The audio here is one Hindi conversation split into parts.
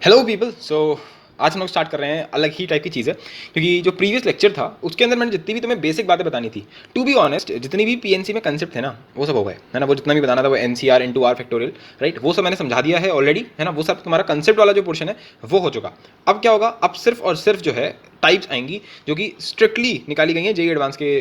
Hello people. आज हम लोग स्टार्ट कर रहे हैं अलग ही टाइप की चीज़ है, क्योंकि जो प्रीवियस लेक्चर था उसके अंदर मैंने जितनी भी तुम्हें बेसिक बातें बतानी थी, टू बी ऑनेस्ट जितनी भी पीएनसी में कंसेप्ट थे ना वो सब हो गए है ना। वो जितना भी बताना था वो NCR into R factorial right, वो सब मैंने समझा दिया है ऑलरेडी है ना। वो सब तुम्हारा कंसेप्ट वाला जो पोर्शन है वो हो चुका। अब क्या होगा, अब सिर्फ और सिर्फ जो है टाइप्स आएंगी जो कि स्ट्रिक्टली निकाली गई हैं जेई एडवांस के।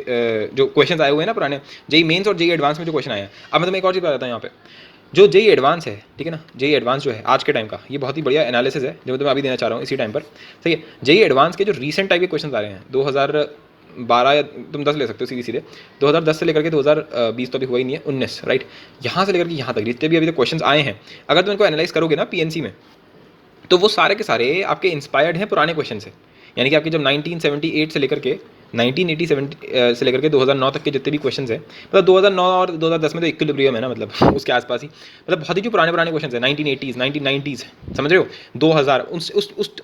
जो क्वेश्चन आए हुए हैं ना पुराने जेई मेन्स और जेई एडवांस में जो क्वेश्चन आए हैं, अब मैं तुम्हें एक और चीज़ बताता हूँ यहाँ पे। जो जेई एडवांस है ठीक है ना, जेई एडवांस जो है आज के टाइम का ये बहुत ही बढ़िया एनालिसिस है जो मैं तुम्हें अभी देना चाह रहा हूँ इसी टाइम पर। सही है, जेई एडवांस के जो रीसेंट टाइप के क्वेश्चन आ रहे हैं 2012 या तुम 10 ले सकते हो सीधे सीधे, 2010 से लेकर के 2020 तो अभी हुआ ही नहीं है, 19 राइट। यहाँ से लेकर के यहाँ तक जितने भी अभी तक क्वेश्चन आए हैं, अगर तुम इनको एनालाइज करोगे ना पीएनसी में, तो वो सारे के सारे आपके इंस्पायर्ड हैं पुराने क्वेश्चन से। यानी कि आपके जब 1978 से लेकर के 1987 से लेकर के 2009 तक के जितने भी क्वेश्चन हैं, मतलब 2009 और 2010 में तो इक्विलिब्रियम है ना, मतलब उसके आसपास ही, मतलब बहुत ही जो पुराने पुराने क्वेश्चन है 1980s 1990s, समझ रहे हो 2000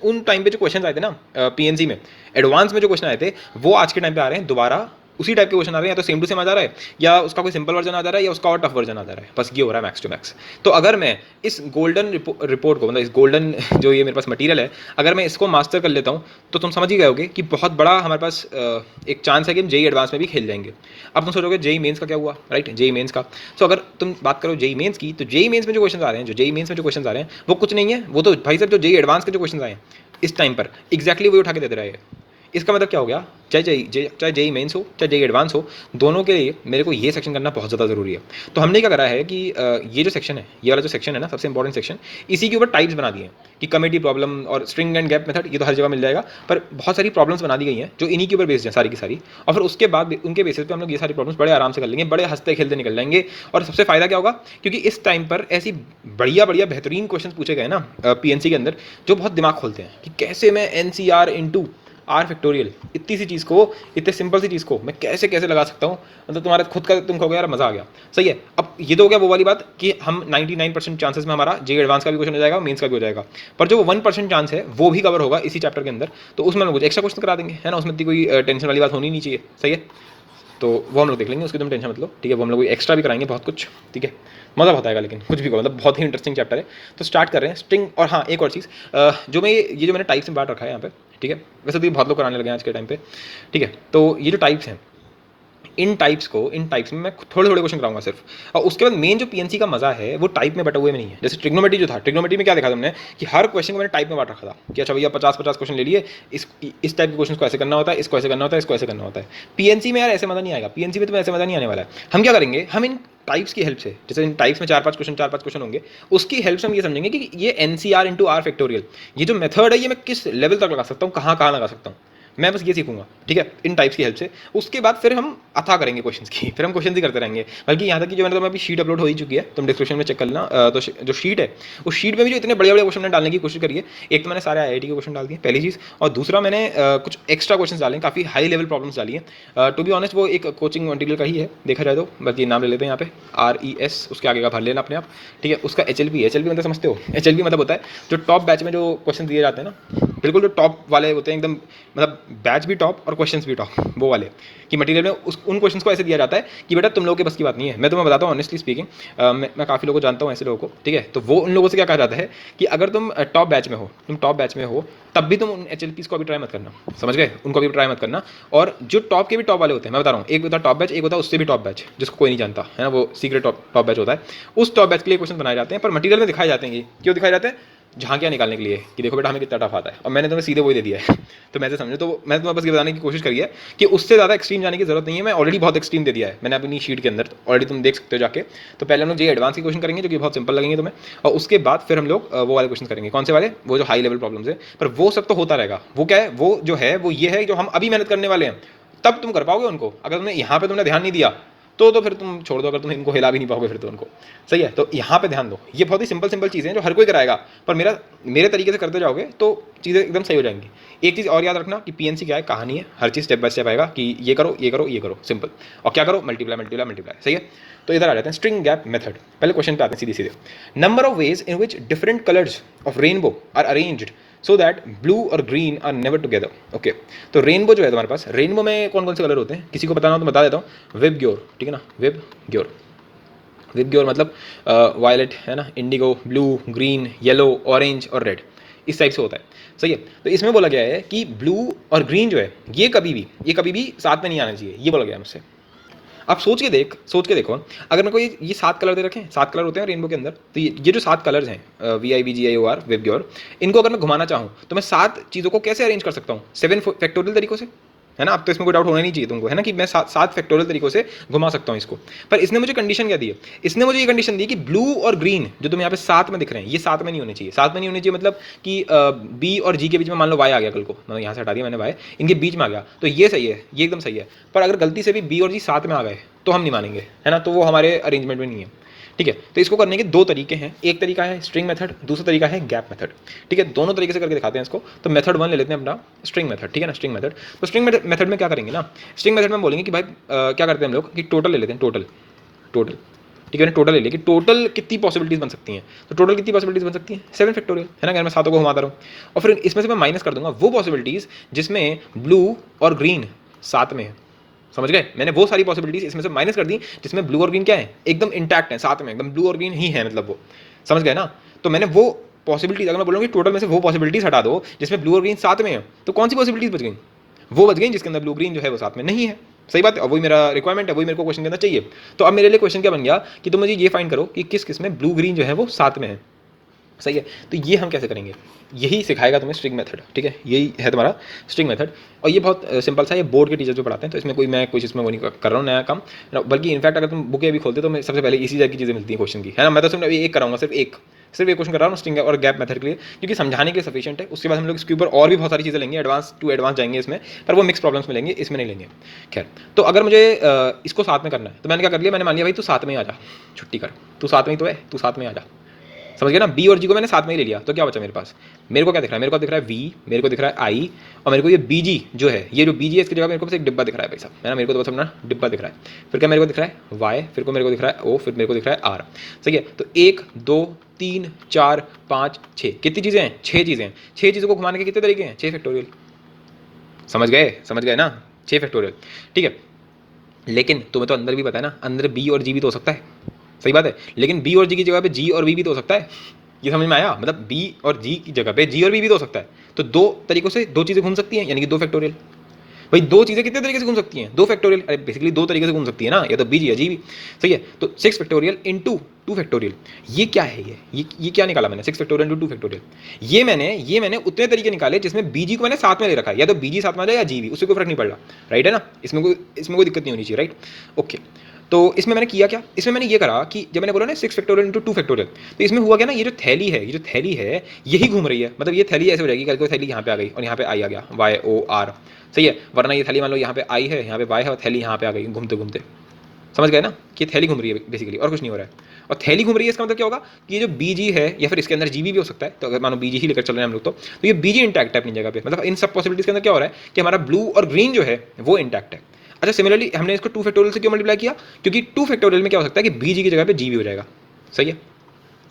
उन टाइम पे जो क्वेश्चन आए थे ना पीएनसी में, एडवांस में जो क्वेश्चन आए थे वो आज के टाइम पे आ रहे हैं दोबारा। उसी टाइप के क्वेश्चन आ रहे हैं, या तो सेम टू सेम आ जा रहा है, या उसका कोई सिंपल वर्जन आ जा रहा है, या उसका और टफ वर्जन आ जा रहा है। बस ये हो रहा है मैक्स टू मैक्स। तो अगर मैं इस गोल्डन रिपोर्ट को, मतलब इस गोल्डन जो ये मेरे पास मटीरियल है, अगर मैं इसको मास्टर कर लेता हूँ तो तुम समझ ही गए होगे कि बहुत बड़ा हमारे पास एक चांस है कि हम जेई एडवांस में भी खेल जाएंगे। अब तुम सोचोगे जेई मेंस का क्या हुआ, राइट, जेई मेंस का। तो अगर तुम बात करो जेई मेंस की, तो जेई मेंस में जो क्वेश्चन आ रहे हैं, जो जेई मेंस में जो क्वेश्चन आ रहे हैं वो कुछ नहीं है, वो तो भाई साहब जो जेई एडवांस के जो क्वेश्चन आए हैं इस टाइम पर एग्जैक्टली वही उठा के दे रहा है। इसका मतलब क्या हो गया, चाहे जेई मेंस हो चाहे जेई एडवांस हो, दोनों के लिए मेरे को ये सेक्शन करना बहुत ज़्यादा ज़रूरी है। तो हमने क्या करा है कि ये जो सेक्शन है, ये वाला जो सेक्शन है ना, सबसे इंपॉर्टेंट सेक्शन, इसी के ऊपर टाइप्स बना दिए हैं कि कमेटी प्रॉब्लम और स्ट्रिंग एंड गैप मेथड, ये तो हर जगह मिल जाएगा, पर बहुत सारी प्रॉब्लम्स बना दी गई हैं जो इन्हीं के ऊपर बेस्ड हैं सारी की सारी। और फिर उसके बाद उनके बेसिस पे हम लोग ये सारी प्रॉब्लम्स बड़े आराम से कर लेंगे, बड़े हंसते खेलते निकल जाएंगे। और सबसे फायदा क्या होगा, क्योंकि इस टाइम पर ऐसी बढ़िया बढ़िया बेहतरीन क्वेश्चन पूछे गए ना पीएनसी के अंदर, जो बहुत दिमाग खोलते हैं कि कैसे मैं एनसीआर इंटू आर फैक्टोरियल, इतनी सी चीज़ को, इतने सिंपल सी चीज़ को मैं कैसे कैसे लगा सकता हूँ, मतलब तुम्हारा खुद का तुम कहोगे यार मज़ा आ गया। सही है, अब ये तो हो गया वो वाली बात कि हम 99% चांसेस में हमारा जे एडवांस का भी क्वेश्चन हो जाएगा, मेंस का भी हो जाएगा, पर जो 1% चांस है वो भी कवर होगा इसी चैप्टर के अंदर। तो उसमें हम कुछ एक्स्ट्रा क्वेश्चन करा देंगे है ना, उसमें इतनी कोई टेंशन वाली बात होनी नहीं चाहिए। सही है, तो वो हम लोग देख लेंगे, उसकी तुम टेंशन मत लो, ठीक है। वो हम लोग एक्स्ट्रा भी कराएंगे बहुत कुछ, ठीक है, मज़ा बहुत आएगा। लेकिन कुछ भी कहो, मतलब बहुत ही इंटरेस्टिंग चैप्टर है। तो स्टार्ट कर रहे हैं स्ट्रिंग। और हाँ, एक और चीज़, जो मैं ये जो मैंने टाइप्स में बांट रखा है यहाँ पे, ठीक है, वैसे तो ये बहुत लोग कराने लगे हैं आज के टाइम पे, ठीक है। तो ये जो टाइप्स हैं, इन टाइप्स में मैं थोड़े थोड़े क्वेश्चन कराऊंगा सिर्फ। और उसके बाद मेन जो पीएनसी का मजा है वो टाइप में बटा हुए में नहीं है। जैसे ट्रिग्नोमेट्री जो था, ट्रिग्नोमेट्री में क्या देखा तुमने कि हर क्वेश्चन को मैंने टाइप में बांट रखा था कि अच्छा भैया 50-50 क्वेश्चन ले लिए, इस टाइप के क्वेश्चन को ऐसे करना होता है, इसको ऐसे करना होता है, इसको ऐसे करना होता है। पीएनसी में यार ऐसे मजा नहीं आएगा, पीएनसी में तुम्हें ऐसे मजा नहीं आने वाला है। हम क्या करेंगे, हम इन टाइप्स की हेल्प से, जैसे इन टाइप्स में 4-5 क्वेश्चन होंगे, उसकी हेल्प से हम ये समझेंगे कि ये एनसीआर इंटू आर फैक्टोरियल, ये जो मेथड है ये मैं किस लेवल तक लगा सकता हूँ, कहाँ कहाँ लगा सकता हूँ, मैं बस ये सीखूंगा, ठीक है, इन टाइप्स की हेल्प से। उसके बाद फिर हम अथा करेंगे क्वेश्चंस की, फिर हम क्वेश्चन ही करते रहेंगे। बल्कि यहाँ तक कि जो मैंने अभी शीट अपलोड हो ही चुकी है, तुम डिस्क्रिप्शन में चेक कर लेना। तो जो शीट है उस शीट में भी जो इतने बड़े बड़े क्वेश्चन मैंने डालने की कोशिश करी है, एक तो मैंने सारे आईआईटी के क्वेश्चन डाल दिए पहली चीज़, और दूसरा मैंने कुछ एक्स्ट्रा क्वेश्चन डाले, काफ़ी हाई लेवल प्रॉब्लम्स डाली है। टू बी ऑनेस्ट वो एक कोचिंग मटीरियल का ही है देखा जाए तो, बाकी नाम ले लेते हैं यहाँ पे RES, उसके आगे का भर लेना अपने आप, ठीक है। उसका HLP मतलब समझते हो, HLP मतलब होता है जो टॉप बैच में जो क्वेश्चन दिए जाते हैं ना, बिल्कुल जो टॉप वाले होते हैं एकदम, मतलब बैच भी टॉप और क्वेश्चंस भी टॉप, वो वाले कि मटेरियल में उन क्वेश्चंस को ऐसे दिया जाता है कि बेटा तुम लोगों के बस की बात नहीं है। मैं तुम्हें बताता हूँ ऑनेस्टली स्पीकिंग, मैं काफ़ी लोगों को जानता हूँ ऐसे लोगों को, ठीक है। तो वो उन लोगों से क्या कहा जाता है कि अगर तुम टॉप बैच में हो, तब भी तुम उन HLPs को अभी ट्राई मत करना, समझ गए, उनको भी ट्राई मत करना। और जो टॉप के भी टॉप वाले होते हैं, मैं बता रहा हूँ, एक होता है टॉप बैच, एक होता है उससे भी टॉप बैच जिसको कोई नहीं जानता है ना, वो सीक्रेट टॉप बैच होता है। उस टॉप बैच के लिए क्वेश्चन बनाए जाते हैं, पर मटीरियल में दिखाए जाते हैं। ये क्यों दिखाए जाते हैं, झांकियाँ निकालने के लिए कि देखो बेटा हमें कितना टफ आता है, और मैंने तुम्हें सीधे वही दे दिया है। तो मैं ऐसे समझो, तो मैं तुम्हें बस ये बताने की कोशिश करी है कि उससे ज़्यादा एक्सट्रीम जाने की जरूरत नहीं है। मैं ऑलरेडी बहुत एक्सट्रीम दे दिया है मैंने अपनी शीट के अंदर, ऑलरेडी तुम देख सकते हो जाके। तो पहले हम लोग जो एडवांस के क्वेश्चन करेंगे जो कि बहुत सिंपल लगेंगे तुम्हें, और उसके बाद फिर हम लोग वो वाले क्वेश्चन करेंगे। कौन से वाले, वो जो हाई लेवल प्रॉब्लम्स है, पर वो सब तो होता रहेगा। वो क्या है, वो जो है वो ये है जो हम अभी मेहनत करने वाले हैं, तब तुम कर पाओगे उनको। अगर तुमने यहाँ पे तुमने ध्यान नहीं दिया तो फिर तुम छोड़ दो, अगर तुम इनको हिला भी नहीं पाओगे फिर तो उनको। सही है, तो यहाँ पे ध्यान दो, ये बहुत ही सिंपल चीज़ें हैं जो हर कोई कराएगा, पर मेरे तरीके से करते जाओगे तो चीज़ें एकदम सही हो जाएंगी। एक चीज़ और याद रखना कि पीएनसी क्या है, कहानी है, हर चीज़ स्टेप बाय स्टेप आएगा कि ये करो ये करो ये करो, सिंपल, और क्या करो, मल्टीप्लाई मल्टीप्लाई मल्टीप्लाई। सही है, तो इधर आ जाते हैं स्ट्रिंग गैप मेथड। पहले क्वेश्चन पे आते हैं सीधे सीधे। Number of ways in which different colours of rainbow are arranged so that blue और green are never together. Okay, तो रेनबो जो है तुम्हारे पास, रेनबो में कौन कौन से कलर होते हैं, किसी को बताना हो तो बता देता हूँ। विब ग्योर, ठीक है ना, विब ग्योर मतलब वायलेट है ना, Indigo, blue, green, yellow, orange और रेड, इस टाइप से होता है, सही है। तो इसमें बोला गया है कि ब्लू और ग्रीन जो है ये कभी भी साथ में नहीं आना चाहिए, ये बोला गया है मुझसे। आप सोच के देखो, अगर मेरे को ये 7 कलर दे रखे हैं, 7 कलर होते हैं रेनबो के अंदर, तो ये जो 7 कलर्स हैं VIVGIOR विबग्योर, इनको अगर मैं घुमाना चाहूँ तो मैं 7 चीज़ों को कैसे अरेंज कर सकता हूँ? 7 फैक्टोरियल तरीकों से, है ना। अब तो इसमें कोई डाउट होना नहीं चाहिए तुमको, है ना, कि मैं 7 फैक्टोरियल तरीकों से घुमा सकता हूँ इसको। पर इसने मुझे कंडीशन क्या दी है? इसने मुझे ये कंडीशन दी कि ब्लू और ग्रीन जो तुम यहाँ पे साथ में दिख रहे हैं, ये साथ में नहीं होने चाहिए। साथ में नहीं होने चाहिए मतलब कि बी और जी के बीच में मान लो वाई आ गया कल को, मतलब यहाँ से हटा दिया मैंने वाई, इनके बीच में आ गया, तो ये सही है, ये एकदम सही है। पर अगर गलती से भी बी और जी साथ में आ गए तो हम नहीं मानेंगे, है ना, तो वो हमारे अरेंजमेंट में नहीं है, ठीक है। तो इसको करने के 2 तरीके हैं, एक तरीका है स्ट्रिंग मेथड, दूसरा तरीका है गैप मेथड, ठीक है। दोनों तरीके से करके दिखाते हैं इसको। तो मेथड 1 ले लेते हैं अपना, स्ट्रिंग मेथड, ठीक है ना, स्ट्रिंग मेथड। तो स्ट्रिंग मेथड में क्या करेंगे ना, स्ट्रिंग मेथड में बोलेंगे कि भाई क्या करते हैं हम लोग कि टोटल ले लेते हैं, टोटल, ठीक है ना, टोटल ले लें कि टोटल कितनी पॉसिबिलिटीज बन सकती हैं। तो टोटल कितनी पॉसिबिलिटीज बन सकती हैं? 7 फैक्टोरियल, है ना, अगर मैं 7 को घुमाता रहूँ। और फिर इसमें से मैं माइनस कर दूंगा वो पॉसिबिलिटीज जिसमें ब्लू और ग्रीन साथ में है, समझ गए। मैंने वो सारी पॉसिबिलिटीज इसमें से माइनस कर दी जिसमें ब्लू और ग्रीन क्या है, एकदम इंटैक्ट है, साथ में एकदम ब्लू और ग्रीन ही है, मतलब वो, समझ गए ना। तो मैंने वो पॉसिबिलिटीज, अगर मैं बोलूँगी टोटल में से वो पॉसिबिलिटीज हटा दो जिसमें ब्लू और ग्रीन साथ में है, तो कौन सी पॉसिबिलिटीज बच गई? वो बच गई जिसके अंदर ब्लू ग्रीन जो है वो साथ में नहीं है, सही बात है। और वही मेरा रिक्वायरमेंट है, वही मेरे को क्वेश्चन के अंदर चाहिए। तो अब मेरे लिए क्वेश्चन क्या बन गया कि तुम मुझे ये फाइंड करो कि किस किस में ब्लू ग्रीन जो है वो साथ में है, सही है। तो ये हम कैसे करेंगे, यही सिखाएगा तुम्हें स्ट्रिंग मेथड, ठीक है, यही है तुम्हारा स्ट्रिंग मेथड। और ये बहुत सिंपल सा, ये बोर्ड के टीचर जो पढ़ाते हैं, तो इसमें मैं कुछ इसमें वो नहीं कर रहा हूँ नया काम, बल्कि इनफैक्ट अगर तुम बुकें अभी खोलते तो मैं सबसे पहले इसी तरह की चीज़ें मिलती हैं क्वेश्चन की, है ना। मैं तो सिर्फ एक कराऊंगा, सिर्फ एक क्वेश्चन कर रहा हूँ स्ट्रिंग और गैप मेथड के लिए, क्योंकि समझाने के लिए सफिशिएंट है। उसके बाद हम लोग इसके ऊपर और भी बहुत सारी चीज़ें लेंगे, एडवांस जाएंगे इसमें, पर वो मिक्स प्रॉब्लम्स में लेंगे, इसमें नहीं लेंगे। खैर, तो अगर मुझे इसको साथ में करना है तो मैंने क्या कर लिया, मैंने मान लिया भाई तू साथ में ही आ जा, छुट्टी कर, तू साथ में ही तो है, तू साथ में आ जा, समझ गया ना। बी और जी को मैंने साथ में ही ले लिया, तो क्या बचा मेरे पास, मेरे को क्या दिख रहा है, मेरे को दिख रहा है वी, मेरे को दिख रहा है आई, और मेरे को ये बी जी जो है, ये जो बी जी है इसकी जगह मेरे को बस एक डिब्बा दिख रहा है भाई साहब, है ना, मेरे को तो बस अपना डिब्बा दिख रहा है। फिर क्या मेरे को दिख रहा है वाई, फिर को मेरे को दिख रहा है ओ, फिर मेरे को दिख रहा है आर, सही है। तो 1 2 3 4 5 6, कितनी चीज़ें हैं? 6 चीज़ें हैं। 6 चीज़ों को घुमाने के कितने तरीके हैं? 6 फैक्टोरियल, समझ गए ना, 6 फैक्टोरियल, ठीक है। लेकिन तुम्हें तो अंदर भी पता है ना, अंदर बी और जी भी तो हो सकता है, सही बात है। लेकिन बी और जी की जगह पे जी और वी भी तो हो सकता है, ये समझ में आया, मतलब बी और जी की जगह पे जी और वी भी तो हो सकता है। तो 2 तरीकों से 2 चीज़ें घूम सकती हैं, यानी कि 2 फैक्टोरियल। भाई 2 चीज़ें कितने तरीके से घूम सकती हैं? 2 फैक्टोरियल, अरे बेसिकली 2 तरीके से घूम सकती है ना, या तो बी जी या जी भी, सही है। तो 6 फैक्टोरियल इंटू 2 फैक्टोरियल, ये क्या है, ये क्या निकाला मैंने, 6 फैक्टोरियल इंटू 2 फैक्टोरियल। ये मैंने उतने तरीके निकाले जिसमें बी जी को मैंने साथ में ले रखा है, या तो बी जी साथ में आ जाए या जी भी, उससे कोई फर्क नहीं पड़ रहा, राइट है ना। इसमें कोई दिक्कत नहीं होनी चाहिए, राइट, ओके। तो इसमें मैंने किया क्या, इसमें मैंने ये करा कि जब मैंने बोला ना 6 फैक्टोरियल इंटू 2 फैक्टोरियल, तो इसमें हुआ क्या ना, ये जो थैली है यही घूम रही है, मतलब ये थैली ऐसे हो जाएगी, कल को थैली यहाँ पे आ गई और यहाँ पे आई आ गया, वाई ओ आर, सही है। वरना ये थैली मान लो यहाँ पे आई है, यहाँ पे वाई है, और थैली यहाँ पे आ गई घूमते घूमते, समझ गए ना, कि थैली घूम रही है बेसिकली, और कुछ नहीं हो रहा है। और थैली घूम रही है इसका मतलब क्या होगा कि ये जो बीजी है, या फिर इसके अंदर जीबी भी हो सकता है, तो अगर मानो बीजी ही लेकर चल रहे हैं हम लोग, तो ये बीजी इंटैक्ट है अपनी जगह पे, मतलब इन सब पॉसिबिलिटीज के अंदर क्या हो रहा है कि हमारा ब्लू और ग्रीन जो है वो इंटैक्ट है। अच्छा, सिमिलरली हमने इसको 2 फैक्टोरियल से क्यों मल्टीप्लाई किया, क्योंकि 2 फैक्टोरियल में क्या हो सकता है कि बीजी की जगह पे जी भी हो जाएगा, सही है।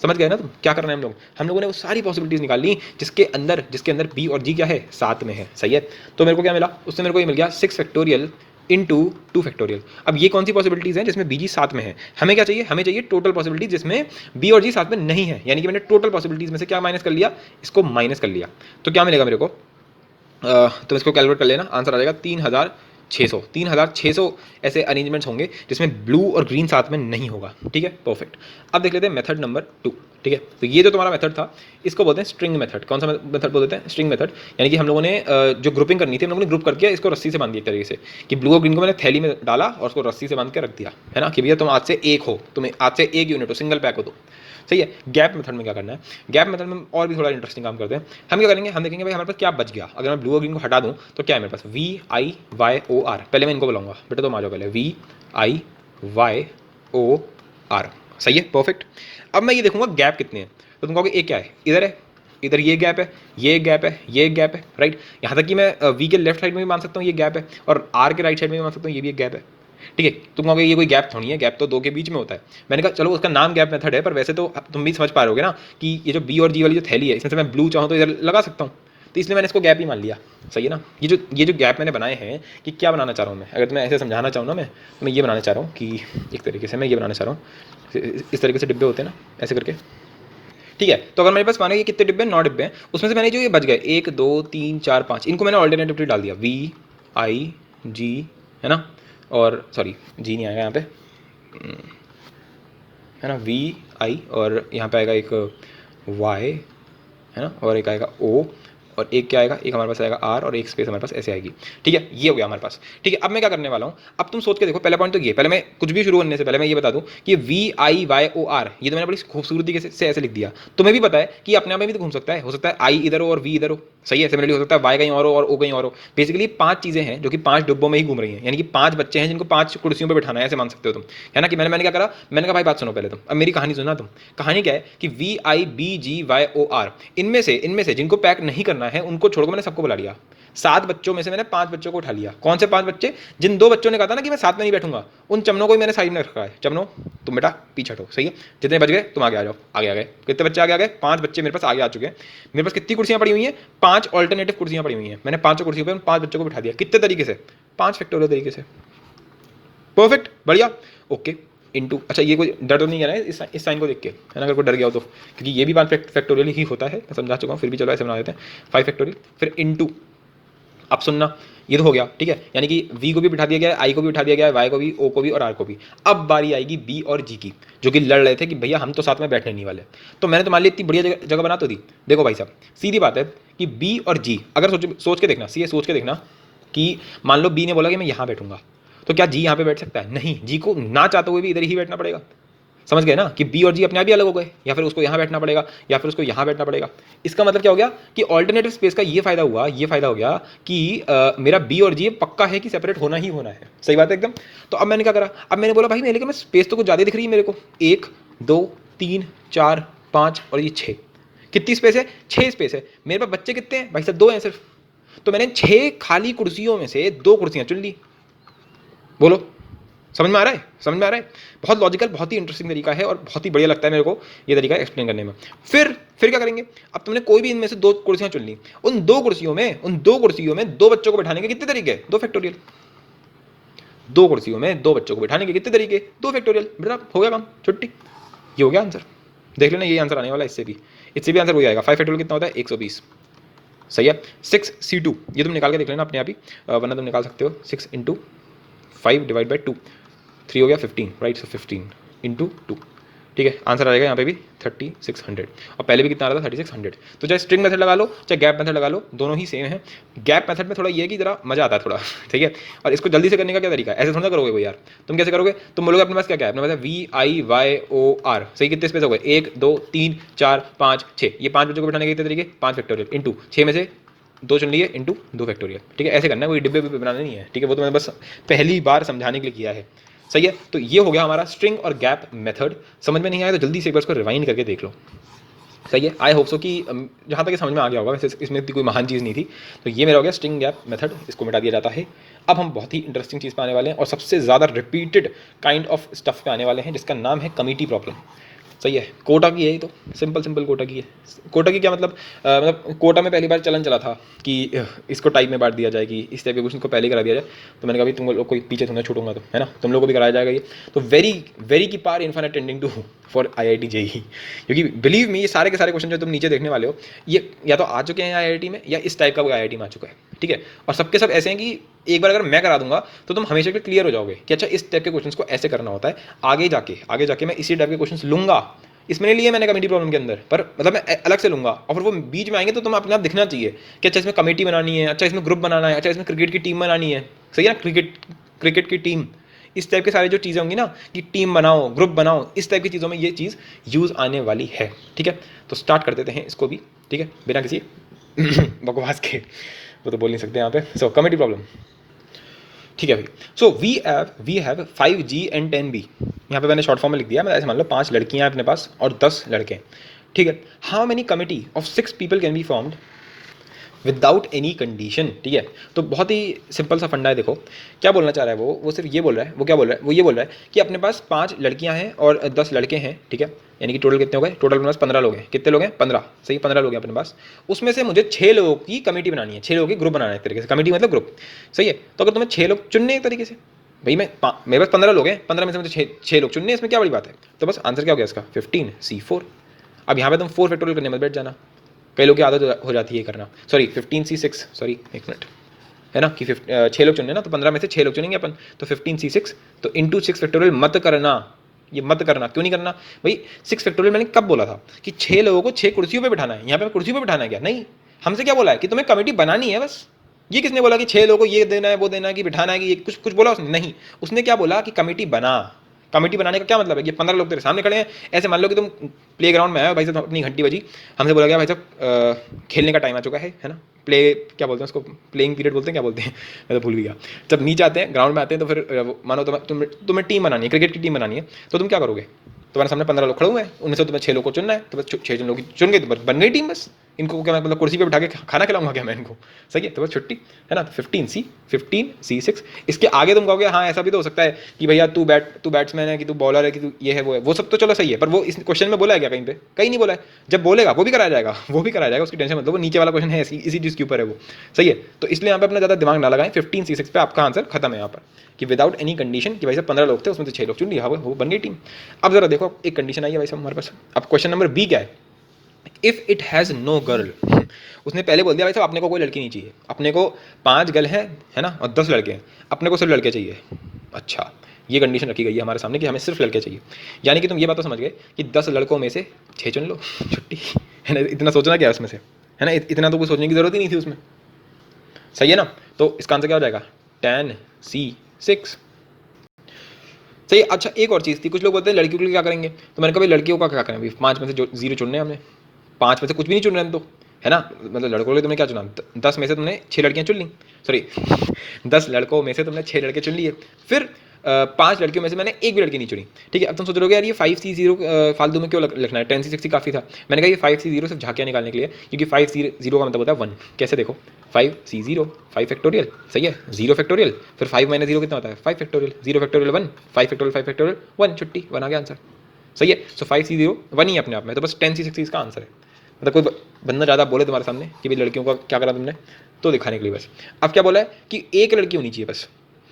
समझ गए ना तुम क्या करना है हम लोगों ने वो सारी पॉसिबिलिटीज निकाल ली जिसके अंदर बी और जी क्या है, साथ में है, सही है। तो मेरे को क्या मिला, उससे मेरे को ये मिल गया 6 फैक्टोरियल इंटू 2 फैक्टोरियल। अब ये कौन सी पॉसिबिलिटीज हैं जिसमें बी जी साथ में है? हमें क्या चाहिए, हमें चाहिए टोटल पॉसिबिलिटीज जिसमें बी और जी साथ में नहीं है, यानी कि मैंने टोटल पॉसिबिलिटीज में से क्या माइनस कर लिया, इसको माइनस कर लिया। तो क्या मिलेगा मेरे को, तो इसको कैलकुलेट कर लेना, आंसर आ जाएगा 3600 ऐसे अरेंजमेंट्स होंगे जिसमें ब्लू और ग्रीन साथ में नहीं होगा, ठीक है, परफेक्ट। अब देख लेते हैं मेथड नंबर 2, ठीक है। तो ये जो तुम्हारा मेथड था इसको बोलते हैं स्ट्रिंग मेथड। कौन सा मेथड बोलते हैं? स्ट्रिंग मेथड, यानी कि हम लोगों ने जो ग्रुपिंग करनी थी हम लोगों ने ग्रुप करके इसको रस्सी से बांध दिया एक तरीके से, कि ब्लू और ग्रीन को मैंने थैली में डाला और उसको रस्सी से बांध के रख दिया, है ना, कि भैया तुम आज से एक हो, तुम्हें आज से एक यूनिट हो, सिंगल पैक हो तो, सही है। गैप मेथड में क्या करना है, गैप मेथड में और भी थोड़ा इंटरेस्टिंग काम करते हैं। हम क्या करेंगे, हम देखेंगे भाई हमारे पास क्या बच गया, अगर मैं ब्लू और ग्रीन को हटा दूं तो क्या है मेरे पास, V I Y O R. पहले मैं इनको बुलाऊंगा, बेटा तुम आ जाओ पहले, V I Y O R, सही है, परफेक्ट। अब मैं ये देखूंगा गैप कितने हैं, तो तुम कहोगे एक क्या है, इधर है, इधर ये गैप है, ये गैप है, ये गैप है, राइट। यहाँ तक कि मैं वी के लेफ्ट साइड में भी मान सकता हूँ ये गैप है, और आर के राइट साइड में भी मान सकता हूँ ये भी एक गैप है, ठीक है। तुम कहोगे ये कोई गैप थोड़ी है, गैप तो 2 के बीच में होता है। मैंने कहा चलो उसका नाम गैप मेथड है, पर वैसे तो तुम भी समझ पा रहे हो ना कि ये जो बी और जी वाली जो थैली है इसमें से मैं ब्लू चाहूँ तो इधर लगा सकता हूँ, तो इसलिए मैंने इसको गैप ही मान लिया, सही है ना। ये जो गैप मैंने बनाए हैं कि क्या बनाना चाह रहा हूँ मैं, अगर तुम्हें ऐसे समझाना चाहूँ ना मैं, तो मैं ये बनाना चाह रहा हूँ कि एक तरीके से मैं ये बनाना चाह रहा हूँ, इस तरीके से डिब्बे होते हैं ना, ऐसे करके, ठीक है। तो अगर मेरे पास मानो ये कितने डिब्बे हैं, 9 डिब्बे हैं, उसमें से मैंने जो ये बच गए 1 2 3 4 5, इनको मैंने ऑल्टरनेटिवली डाल दिया, वी आई जी, है ना, और सॉरी जी नहीं आएगा यहाँ पे, है ना, वी आई, और यहाँ पे आएगा एक वाई, है ना, और एक आएगा ओ, और एक क्या आएगा, एक हमारे पास आएगा आर, और एक स्पेस हमारे पास ऐसे आएगी। ठीक है, ये हो गया हमारे पास। ठीक है, अब मैं क्या करने वाला हूँ, अब तुम सोच के देखो, पहला पॉइंट तो ये, पहले मैं कुछ भी शुरू करने से पहले मैं ये बता दूँ कि V I Y O R, ये तो मैंने बड़ी खूबसूरती से ऐसे लिख दिया। तुम्हें भी पता है कि अपने आप में भी तो घूम सकता है, हो सकता है आई इधर हो और वी इधर हो, सही है, सिमिलरली हो सकता है वाई कहीं और हो और ओ कहीं और हो। बेसिकली 5 चीज़ें हैं जो कि 5 डिब्बों में ही घूम रही हैं, यानी कि 5 बच्चे हैं जिनको 5 कुर्सियों पर बैठाना है, ऐसे मान सकते हो तुम, है ना। कि मैंने क्या करा, मैंने कहा भाई बात सुनो पहले तुम, अब मेरी कहानी सुनना तुम। कहानी क्या है कि V I B G Y O R, इनमें से जिनको पैक नहीं करना है उनको छोड़कर मैंने सबको बुला लिया। 7 बच्चों में से मैंने 5 बच्चों को उठा लिया। कौन से 5 बच्चे? जिन 2 बच्चों ने कहा था ना कि मैं साथ में नहीं बैठूंगा, उन चमनों को ही मैंने साइड में रखा है। चमनों तुम बेटा पीछे हटो, सही है, जितने बच गए तुम आगे आ जाओ, आगे आ गए। कितने बच्चे आगे आ गए? 5 बच्चे मेरे पास आगे आ चुके हैं। मेरे पास कितनी कुर्सियां पड़ी हुई हैं? 5 ऑल्टरनेटिव कुर्सियां पड़ी हुई हैं। मैंने 5 कुर्सियों पर उन 5 बच्चों को बिठा दिया। कितने तरीके से? 5 फैक्टोरियल तरीके से। परफेक्ट, बढ़िया, ओके। इनटू, अच्छा ये कोई डर तो नहीं है ना इस साइन को देख के, है ना, अगर कोई डर गया हो तो, क्योंकि ये भी 5 फैक्टोरियल ही होता है, मैं समझा चुका हूँ, फिर भी चलो ऐसे बना देते हैं 5 फैक्टोरियल, फिर इनटू। अब सुनना, ये तो हो गया, ठीक है, यानी कि वी को भी बिठा दिया गया है, आई को भी बिठा दिया गया है, वाई को भी, ओ को भी और आर को भी। अब बारी आएगी बी और जी की, जो कि लड़ रहे थे कि भैया हम तो साथ में बैठने नहीं वाले। तो मैंने तुम्हारे लिए इतनी बढ़िया जगह बना तो दी। देखो भाई साहब, सीधी बात है कि बी और जी, अगर सोच के देखना, सी सोच के देखना कि मान लो बी ने बोला कि मैं यहाँ बैठूंगा, तो क्या जी यहाँ पे बैठ सकता है? नहीं, जी को ना चाहते हुए भी इधर ही बैठना पड़ेगा। समझ गए ना कि बी और जी अपने आप ही अलग हो गए, या फिर उसको यहाँ बैठना पड़ेगा या फिर उसको यहाँ बैठना पड़ेगा। इसका मतलब क्या हो गया कि ऑल्टरनेटिव स्पेस का ये फायदा हो गया कि मेरा बी और जी पक्का है कि सेपरेट होना ही होना है। सही बात है एकदम। तो अब मैंने क्या करा, अब मैंने बोला भाई मेरे को स्पेस तो कुछ ज़्यादा दिख रही है मेरे को, 1 2 3 4 5 और ये 6, कितनी स्पेस है? 6 स्पेस है। मेरे पास बच्चे कितने हैं भाई साहब? 2 हैं सिर्फ। तो मैंने 6 खाली कुर्सियों में से 2 कुर्सियाँ चुन ली। बोलो समझ में आ रहा है? समझ में आ रहा है? बहुत लॉजिकल, बहुत ही इंटरेस्टिंग तरीका है और बहुत ही बढ़िया लगता है मेरे को ये तरीका एक्सप्लेन करने में। फिर क्या करेंगे, अब तुमने कोई भी इनमें से 2 कुर्सियां चुन ली, उन दो कुर्सियों में 2 बच्चों को बैठाने के कितने तरीके? 2 फैक्टोरियल। 2 कुर्सियों में 2 बच्चों को बैठाने के कितने तरीके? 2 फैक्टोरियल। बेटा हो गया काम, छुट्टी। ये हो गया आंसर। देख लेना, ये आंसर आने वाला है, इससे भी आंसर हो जाएगा। 5 फैक्टोरियल कितना होता है? 120। सही है। 6c2 ये तुम निकाल के देख लेना अपने आप ही, वरना तुम निकाल सकते हो। 6 × 5 डिवाइड बाई 2, 3 हो गया 15, राइट। सो 15 × 2, ठीक है, आंसर आ जाएगा यहाँ पे भी 3600, और पहले भी कितना आ रहा था? 3600। तो चाहे स्ट्रिंग मेथड लगा लो चाहे गैप मेथड लगा लो, दोनों ही सेम है। गैप मेथड में थोड़ा ये है कि जरा मजा आता है थोड़ा, ठीक है। और इसको जल्दी से करने का क्या तरीका है? ऐसे थोड़ा करोगे वो यार, तुम कैसे करोगे? तुम बोलोगे अपने पास क्या है? अपने पास V I Y O R, सही। कितने स्पेस हो गए? 1 2 3 4 5 6, ये 5 बच्चों को बैठाने के कितने तरीके? 5 फैक्टोरियल इंटू 6 में से 2 चुन लिए इंटू 2 फैक्टोरियल, ठीक है। ऐसे करना है, कोई डिब्बे बनाने नहीं है, ठीक है, वो तो मैंने बस पहली बार समझाने के लिए किया है। सही है। तो ये हो गया हमारा स्ट्रिंग और गैप मेथड। समझ में नहीं आया तो जल्दी से एक बार इसको रिवाइंड करके देख लो। सही है। आई होप सो कि जहाँ तक ये समझ में आ गया होगा, वैसे इसमें इतनी कोई महान चीज़ नहीं थी। तो ये मेरा हो गया स्ट्रिंग गैप मेथड, इसको मिटा दिया जाता है। अब हम बहुत ही इंटरेस्टिंग चीज़ पे आने वाले हैं और सबसे ज़्यादा रिपीटेड काइंड ऑफ स्टफ पे आने वाले हैं, जिसका नाम है कमिटी प्रॉब्लम। सही है। कोटा की है ये, तो सिंपल कोटा की है। कोटा की क्या मतलब? मतलब कोटा में पहली बार चलन चला था कि इसको टाइप में बांट दिया जाए, कि इस टाइप के क्वेश्चन को पहले करा दिया जाए। तो मैंने कहा भाई तुम लोग कोई पीछे थोड़ा छूटूंगा, तो है ना, तुम लोग को भी कराया जाएगा ये। तो वेरी की पार infinite tending to for IIT JEE, क्योंकि बिलीव मी ये सारे के सारे क्वेश्चन जो तुम नीचे देखने वाले हो, ये या तो आ चुके हैं IIT में, या इस टाइप का कोई IIT में आ चुका है, ठीक है। और सबके सब ऐसे हैं कि एक बार अगर मैं करा दूंगा तो तुम हमेशा के क्लियर हो जाओगे कि अच्छा इस टाइप के क्वेश्चन को ऐसे करना होता है। आगे जाके मैं इसी टाइप के क्वेश्चन लूंगा। इसमें नहीं लिए मैंने कमेटी प्रॉब्लम के अंदर, पर मतलब मैं अलग से लूंगा, और फिर वो बीच में आएंगे तो तुम्हें अपने आप दिखना चाहिए कि अच्छा इसमें कमेटी बनानी है, अच्छा इसमें ग्रुप बनाना है, अच्छा इसमें क्रिकेट की टीम बनानी है। सही है ना, क्रिकेट की टीम, इस टाइप के सारे जो चीज़ें होंगी ना कि टीम बनाओ, ग्रुप बनाओ, इस टाइप की चीज़ों में ये चीज़ यूज़ आने वाली है, ठीक है। तो स्टार्ट कर देते हैं इसको भी, ठीक है, बिना किसी बकवास के, वो तो बोल नहीं सकते यहाँ पे। सो कमेटी प्रॉब्लम, ठीक है भाई। So we have 5G and 10B, यहाँ पे मैंने शॉर्ट फॉर्म में लिख दिया। मैं ऐसे मान लो 5 लड़कियाँ हैं अपने पास और 10 लड़के, ठीक है। How many committee of 6 people can be formed without any condition, ठीक है। तो बहुत ही सिंपल सा फंडा है। देखो क्या बोलना चाह रहा है वो सिर्फ ये बोल रहा है, वो क्या बोल रहा है, वो ये बोल रहा है कि अपने पास 5 लड़कियां हैं और 10 लड़के हैं, ठीक है। यानी कि टोटल कितने हो गए? टोटल अपने पास 15 लोग हैं। कितने लोग हैं? 15, सही, 15 लोग हैं अपने पास। उसमें से मुझे 6 लोगों की कमेटी बनानी है, 6 लोगों की ग्रुप बनाना है, एक तरीके से कमेटी मतलब ग्रुप, सही है। तो अगर तुम्हें 6 लोग चुनने एक तरीके से, भाई मेरे पास 15 लोग हैं, 15 में से मुझे 6 लोग चुनने, इसमें क्या बड़ी बात है? तो बस आंसर क्या हो गया इसका? 15C4। अब यहाँ पे तुम 4 फैक्टोरियल करने मत बैठ जाना, कई लोग की आदत हो जाती है करना। सॉरी 15C6, सॉरी एक मिनट, है ना कि 6 लोग चुनने ना, तो 15 में से 6 लोग चुनेंगे अपन, तो 15C6, तो इंटू 6 फैक्टोरियल मत करना, ये मत करना। क्यों नहीं करना भाई? 6 फैक्टोरियल मैंने कब बोला था कि 6 लोगों को 6 कुर्सियों पे बिठाना है? यहाँ पे कुर्सियों पे बिठाना है क्या? नहीं, हमसे क्या बोला है कि तुम्हें कमेटी बनानी है बस। ये किसने बोला कि 6 लोगों को ये देना है वो देना है कि बिठाना है कि ये कुछ बोला उसने? नहीं, उसने क्या बोला कि कमेटी बना। कमेटी बनाने का क्या मतलब है? ये 15 लोग तेरे सामने खड़े हैं, ऐसे मान लो कि तुम प्ले ग्राउंड में आए हो, भाई साहब अपनी घंटी बजी, हमसे बोला गया भाई साहब खेलने का टाइम आ चुका है ना, प्ले क्या बोलते हैं उसको, प्लेइंग पीरियड बोलते हैं, क्या बोलते हैं मैं तो भूल गया। जब नीचे आते हैं ग्राउंड में आते हैं तो फिर मानो तुम्हें टीम बनानी है, क्रिकेट की टीम बनानी है, तो तुम क्या करोगे? तुम्हारे सामने 15 लोग खड़े हुए हैं, उनमें से तुम्हें 6 लोग को चुनना है, तो बस 6 लोग चुन गए तो बन गई टीम बस। इनको क्या मतलब कुर्सी पे बिठा के खाना खिलाऊंगा क्या मैं इनको? सही है, तो बस छुट्टी, है ना। 15C6, इसके आगे तुम कहोगे हाँ ऐसा भी तो हो सकता है कि भैया तू बैट्समैन है कि तू बॉलर है कि तू ये है वो है, वो सब तो चलो सही है, पर वो इस क्वेश्चन में बोला है क्या? कहीं पे कहीं नहीं बोला है। जब बोलेगा वो भी कराया जाएगा, वो भी कराया जाएगा, उसकी टेंशन मतलब, वो नीचे वाला क्वेश्चन है इसी चीज़ के ऊपर है वो। सही है, तो इसलिए यहाँ पे अपना ज़्यादा दिमाग ना लगाएं। 15C6 पे आपका आंसर खत्म है यहाँ पर, कि विदाउट एनी कंडीशन कि भाई साहब 15 लोग थे उसमें से 6 लोग चुन लिया, वो बन गई टीम। अब जरा देखो एक कंडीशन आई है भाई साहब हमारे पास। अब क्वेश्चन नंबर बी क्या है? If it has no girl. उसने पहले बोल दिया भाई साहब अपने को कोई लड़की नहीं चाहिए, अपने को 5 गर्ल हैं, है ना, और 10 लड़के हैं, अपने को सिर्फ लड़के चाहिए। अच्छा, ये कंडीशन रखी गई है हमारे सामने कि हमें सिर्फ लड़के चाहिए, यानी कि तुम ये बात तो समझ गए कि 10 लड़कों में से 6 चुन लो, छुट्टी, है ना। इतना सोचना क्या है उसमें से, है ना, इतना तो कुछ सोचने की जरूरत ही नहीं थी उसमें। सही है ना, तो इसका आंसर क्या हो जाएगा? 10C6। सही। अच्छा एक और चीज़ थी, कुछ लोग बोलते हैं लड़कियों के लिए क्या करेंगे, तो मैंने कहा भाई लड़कियों का क्या करें, अभी 5 में से जो 0 चुनने हैं हमने, 5 में से कुछ भी नहीं चुन रहे हम तो, है ना। मतलब लड़कों के लिए तुमने क्या चुना? 10 में से तुमने 6 लड़कियां चुन ली, सॉरी 10 लड़कों में से तुमने 6 लड़के चुन लिए, फिर 5 लड़कियों में से मैंने एक भी लड़की नहीं चुनी। ठीक है, अब तुम सोच रहे हो यार ये 5C0 फालतू में क्यों लिखना है, 10C6 ही काफ़ी था। मैंने कहा ये 5C0 सिर्फ झांकियाँ निकालने के लिए, क्योंकि 5C0 का मतलब होता है 1। कैसे देखो, 5C0 5 फैक्टोरियल, सही है, 0 फैक्टोरियल, फिर 5 - 0 कितना होता है? 5 फैक्टोरियल, 0 फैक्टोरियल 1, 5 फैक्टोरियल 1, छुट्टी, 1 आ गया आंसर। सही है, सो 5C0 1 ही अपने आप में, तो बस 10C6 इसका आंसर है। मतलब कोई बंदा ज़्यादा बोले तुम्हारे सामने कि भाई लड़कियों का क्या करा तुमने, तो दिखाने के लिए बस। अब क्या बोला है कि एक लड़की होनी चाहिए बस,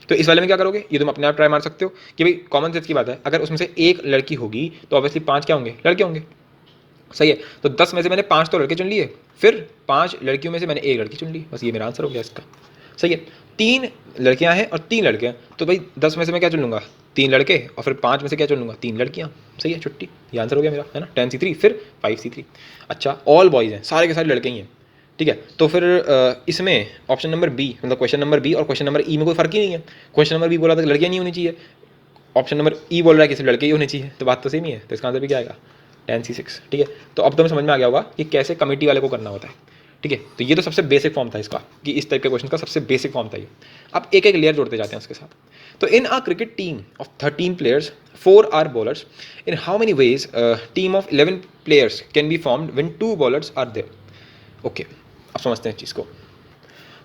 तो इस वाले में क्या करोगे? ये तुम अपने आप ट्राई मार सकते हो कि भाई कॉमन सेंस की बात है, अगर उसमें से एक लड़की होगी तो ऑब्वियसली 5 क्या होंगे? लड़के होंगे। सही है, तो 10 में से मैंने 5 तो लड़के चुन लिए, फिर 5 लड़कियों में से मैंने एक लड़की चुन ली, बस ये मेरा आंसर हो गया इसका। सही है, 3 लड़कियां हैं और 3 लड़के हैं, तो भाई 10 में से मैं क्या चुन लूँगा? 3 लड़के, और फिर 5 में से क्या चुन लूँगा? 3 लड़कियां। सही है, छुट्टी, ये आंसर हो गया मेरा, है ना, 10C3 फिर 5C3। अच्छा, ऑल बॉयज़ हैं, सारे के सारे लड़के ही हैं। ठीक है, तो फिर इसमें ऑप्शन नंबर बी, मतलब क्वेश्चन नंबर बी और क्वेश्चन नंबर ई में कोई फर्क ही नहीं है। क्वेश्चन नंबर बी बोला था कि लड़कियां नहीं होनी चाहिए, ऑप्शन नंबर ई बोल रहा है कि सिर्फ लड़के ही होने चाहिए, तो बात तो सेम ही है, तो इसका आंसर भी क्या आएगा? 10C6। ठीक है, तो अब तुम्हें समझ में आ गया होगा कि कैसे कमेटी वाले को करना होता है। ठीक है, तो ये तो सबसे बेसिक फॉर्म था इसका, कि इस टाइप के क्वेश्चन का सबसे बेसिक फॉर्म था ये। अब एक एक लेयर जोड़ते जाते हैं उसके साथ। तो in a cricket team of 13 players 4 are bowlers, in how many ways team of 11 players can be formed when 2 bowlers are there? Okay, अब समझते हैं चीज़ को।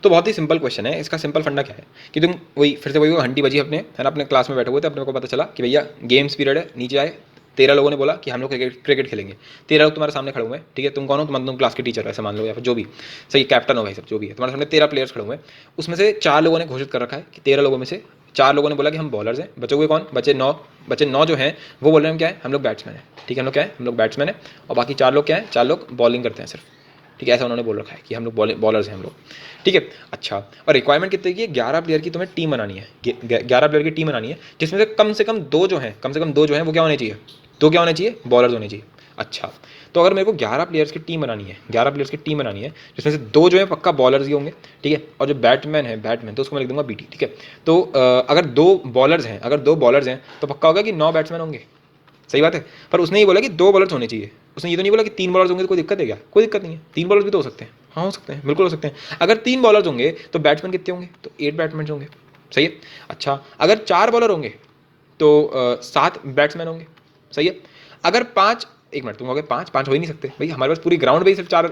तो बहुत ही सिंपल क्वेश्चन है, इसका सिंपल फंडा क्या है कि तुम वही फिर से वही घंटी बजी अपने, है ना, अपने क्लास में बैठे हुए थे, अपने को पता चला कि भैया गेम्स पीरियड है, नीचे आए, 13 लोगों ने बोला कि हम लोग क्रिकेट खेलेंगे। 13 लोग तुम्हारे सामने खड़े हुए हैं, ठीक है, तुम कौन हो? तुम क्लास के टीचर ऐसे मान लो, या फिर जो भी सही कैप्टन हो भाई सब जो भी है, तुम्हारे सामने 13 प्लेयर्स खड़े हुए हैं, उसमें से 4 लोगों ने घोषित कर रखा है कि 13 लोगों में से 4 लोगों ने बोला कि हम बॉलर्स हैं, बचे हुए कौन? बचे 9 जो हैं वो बोल रहे हैं क्या है? हम लोग बैट्समैन हैं। ठीक है, हम लोग क्या है? हम लोग बैट्समैन हैं, और बाकी 4 लोग क्या है? 4 लोग बॉलिंग करते हैं सिर्फ। ठीक है, ऐसा उन्होंने बोल रखा है कि हम लोग बॉलर्स हैं हम लोग। ठीक है, अच्छा, और रिक्वायरमेंट कितने की है? 11 प्लेयर की तुम्हें टीम बनानी है, 11 प्लेयर की टीम बनानी है, जिसमें से कम 2 जो हैं, कम से कम 2 जो हैं वो क्या होने चाहिए? 2 क्या होने चाहिए? बॉलर्स होने चाहिए। अच्छा, तो अगर मेरे को 11 प्लेयर्स की टीम बनानी है, 11 प्लेयर्स की टीम बनानी है, जिसमें से 2 जो है पक्का बॉलर्स ही होंगे, ठीक है, और जो बैट्समैन तो उसको मैं लिख दूंगा BT। ठीक है, तो अगर 2 बॉलर्स हैं तो पक्का होगा कि 9 बैट्समैन होंगे। सही बात है, पर उसने ये बोला कि 2 बॉलर्स होने चाहिए, उसने ये तो नहीं बोला कि 3 बॉलर्स होंगे, तो कोई दिक्कत है क्या? कोई दिक्कत नहीं है, 3 बॉलर्स भी तो हो सकते हैं। हाँ हो सकते हैं, बिल्कुल हो सकते हैं। अगर 3 बॉलर्स होंगे तो बैट्समैन कितने होंगे? तो 8 बैट्समैन होंगे। सही है, अच्छा, अगर 4 बॉलर होंगे तो 7 बैट्समैन होंगे। सही है, अगर 5, एक मिनट, तुम हो गए 5 हो ही नहीं सकते भाई, हमारे पास पूरी ग्राउंड में ही सिर्फ 4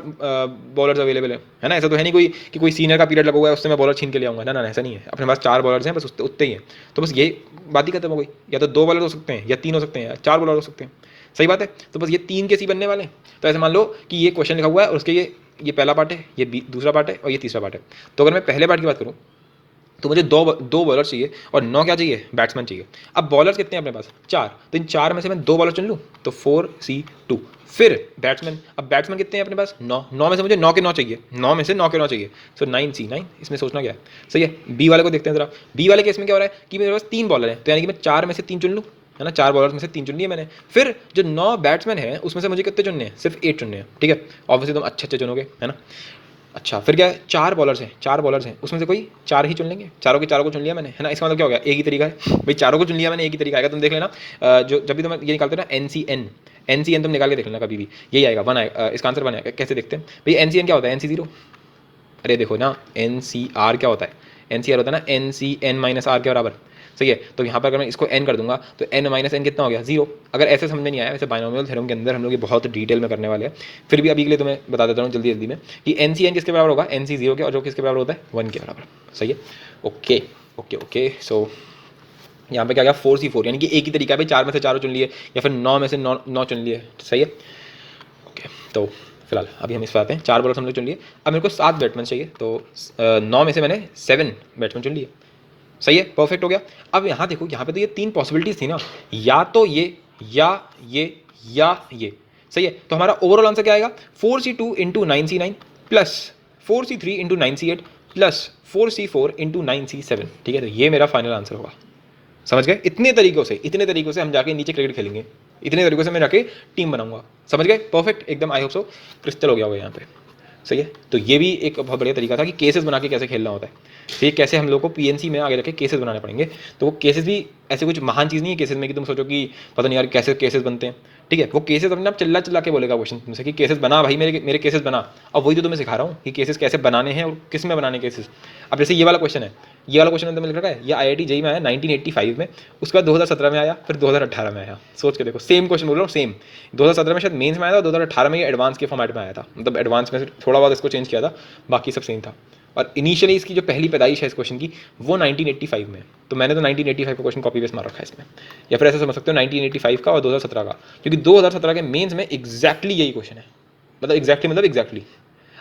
बॉलर्स अवेलेबल है ना। ऐसा तो है नहीं कोई कि कोई सीनियर का पीरियड लगा हुआ है उससे मैं बॉलर छीन के ले आऊँगा, ना ऐसा नहीं है, अपने पास 4 बॉलर्स हैं बस, उतने ही हैं, तो बस ये बात ही खत्म हो गई। या तो 2 बॉलर हो सकते हैं, या 3 हो सकते हैं, या 4 बॉलर हो सकते हैं। सही बात है, तो बस ये 3 के सी बनने वाले हैं। तो ऐसे मान लो कि ये क्वेश्चन लिखा हुआ है और उसके ये पहला पार्ट है, ये दूसरा पार्ट है और ये तीसरा पार्ट है। तो अगर मैं पहले पार्ट की बात करूँ तो मुझे दो बॉलर चाहिए और 9 क्या चाहिए, बैट्समैन चाहिए। अब बॉलर्स कितने हैं अपने पास, 4, तो इन 4 में से मैं 2 बॉलर चुन लूँ तो 4C2। फिर बैट्समैन, अब बैट्समैन कितने हैं अपने पास, 9 में से मुझे 9 के 9 चाहिए, 9 में से 9 के 9 चाहिए, सो 9C9। इसमें सोचना क्या है, सही है। बी वाले को देखते हैं जरा, बी वाले केस में क्या हो रहा है कि मेरे पास 3 बॉलर हैं, तो यानी कि मैं 4 में से 3 चुन लूँ, है ना, 4 बॉलर्स में से 3 चुन लिए मैंने। फिर जो 9 बैट्समैन है उसमें से मुझे कितने चुनने हैं, सिर्फ 8 चुनने हैं, ठीक है। ऑब्वियसली तुम अच्छे चुनोगे, है ना। अच्छा फिर क्या है, 4 बॉलर्स हैं उसमें से कोई 4 ही चुन लेंगे, चारों के चारों को चुन लिया मैंने, है ना। इसका मतलब क्या हो गया, एक ही तरीका है भाई, चारों को चुन लिया मैंने, एक ही तरीका आएगा। तुम देख लेना, जो जब भी तुम ये निकालते हो ना NCN तुम निकाल के देख लेना कभी भी, यही आएगा 1 आएगा, इसका आंसर 1 आएगा। कैसे देखते हैं भाई, NCN क्या होता है, NC0। अरे देखो ना, NCR क्या होता है, NCR होता है ना NCN-R के बराबर, सही है। तो यहाँ पर अगर मैं इसको n कर दूंगा तो n माइनस n कितना हो गया, 0। अगर ऐसे समझ में नहीं आया, वैसे बाइनोमियल थ्योरम के अंदर हम लोग ये बहुत डिटेल में करने वाले हैं, फिर भी अभी के लिए तुम्हें बता देता हूँ जल्दी जल्दी में कि NCN किसके बराबर होगा, NC0 के, और जो किसके बराबर होता है, 1 के बराबर, सही है। ओके ओके ओके, सो यहाँ पे क्या गया, 4C4, यानी कि एक ही तरीका है भाई, 4 में से 4 चुन लिए या फिर 9 में से 9 चुन लिए, सही है। ओके, तो फिलहाल अभी हम इस पर आते हैं, 4 बॉलर्स हम लोग चुन लिए, अब मेरे को 7 बैट्समैन चाहिए, तो 9 में से मैंने 7 बैट्समैन चुन लिए, सही है, परफेक्ट हो गया। अब यहाँ देखो, यहाँ पे तो ये 3 पॉसिबिलिटीज थी ना, या तो ये या ये, सही है। तो हमारा ओवरऑल आंसर क्या आएगा, 4C2 into 9C9 plus 4C3 into 9C8 plus 4C4 into 9C7, ठीक है। तो ये मेरा फाइनल आंसर होगा, समझ गए। इतने तरीकों से हम जाके नीचे क्रिकेट खेलेंगे, इतने तरीकों से मैं जाके टीम बनाऊंगा, समझ गए, परफेक्ट एकदम। आई होप सो क्रिस्टल हो गया होगा यहाँ पे, सही है। तो ये भी एक बहुत बढ़िया तरीका था कि केसेस बना के कैसे खेलना होता है, तो ये कैसे हम लोग को पीएनसी में आगे जाके केसेस बनाने पड़ेंगे। तो वो केसेस भी ऐसे कुछ महान चीज़ नहीं है केसेस में कि तुम सोचो कि पता नहीं यार कैसे केसेस बनते हैं, ठीक है। वो केसेस अपने आप चिल्ला के बोलेगा क्वेश्चन तुमसे कि केसेस बना भाई, मेरे केसेस बना। अब वही तो तुम्हें सिखा रहा हूँ कि केसेस कैसे बनाने हैं और किस में बनाने केसेस। अब जैसे ये वाला क्वेश्चन है, ये वाला क्वेश्चन मैंने लिख रखा है, ये IIT JEE में आया 1985 में, उसके बाद 2017 में आया, फिर 2018 में आया। सोच के देखो, सेम क्वेश्चन बोल रहा हूँ, सेम 2017 में शायद मेंस में आया था, 2018 में ये एडवांस के फॉर्मेट में आया था, मतलब एडवांस में से थोड़ा बहुत इसको चेंज किया था, बाकी सब सेम था। और इनिशियली इसकी जो पहली पैदाइश है इस क्वेश्चन की, वो 1985 में, तो मैंने तो 1985 का क्वेश्चन कॉपी पेस्ट मार रखा है इसमें, या फिर ऐसे समझ सकते हो 1985 का और 2017 का, क्योंकि 2017 के मेंस में एग्जैक्टली यही क्वेश्चन है, मतलब एग्जैक्टली।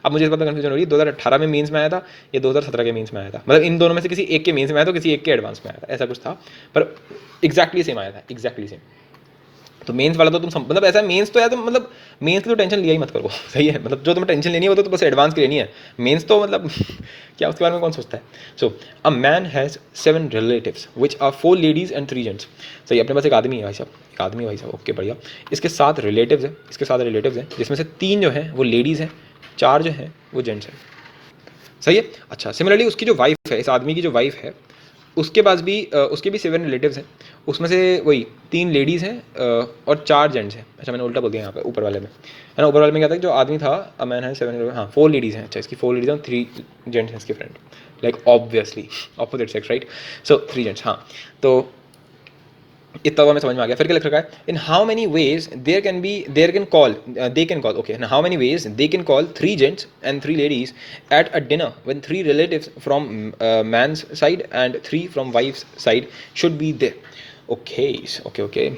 अब मुझे इस बात में कन्फ्यूजन हो रही है, 2018 में मेंस में आया था या 2017 के मेंस में आया था, मतलब इन दोनों में से किसी एक के मेंस में आया था, किसी एक के एडवांस में आया था, ऐसा कुछ था, पर एग्जैक्टली सेम आया था, एग्जैक्टली सेम। तो मेंस वाला तो तुम मतलब ऐसा मेंस तो यार तुम मतलब मेंस की तो टेंशन लिया ही मत करो, सही है। मतलब जो तुम्हें टेंशन लेनी है वो तो बस एडवांस की लेनी है, मेंस तो मतलब क्या उसके बारे में कौन सोचता है। So a man has 7 relatives which are 4 ladies and 3 gents, सही। अपने पास एक आदमी है भाई साहब, एक आदमी है भाई साहब, ओके बढ़िया। इसके 7 रिलेटिव्स हैं, जिसमें से 3 जो हैं वो लेडीज़ हैं, 4 जो हैं वो जेंट्स हैं, सही है। अच्छा, सिमिलरली उसकी जो वाइफ है, इस आदमी की जो वाइफ है, उसके पास भी उसके भी 7 रिलेटिव्स हैं, उसमें से वही 3 लेडीज़ हैं और 4 जेंट्स हैं। अच्छा मैंने उल्टा बोल दिया यहाँ पे, ऊपर वाले में है ना, ऊपर वाले में क्या था, जो आदमी था अ मैन है 7, हाँ 4 लेडीज़ हैं। अच्छा, इसकी 4 लेडीज़ हैं, 3 जेंट्स हैं इसके friend, like obviously opposite sex, right. So 3 gents, हाँ। तो इतना हमें समझ में आ गया। फिर क्या लिख रखा है, in how many ways they can call, okay, in how many ways they can call 3 gents and 3 ladies at a dinner when 3 relatives from man's side and 3 from wife's side should be there. Okay.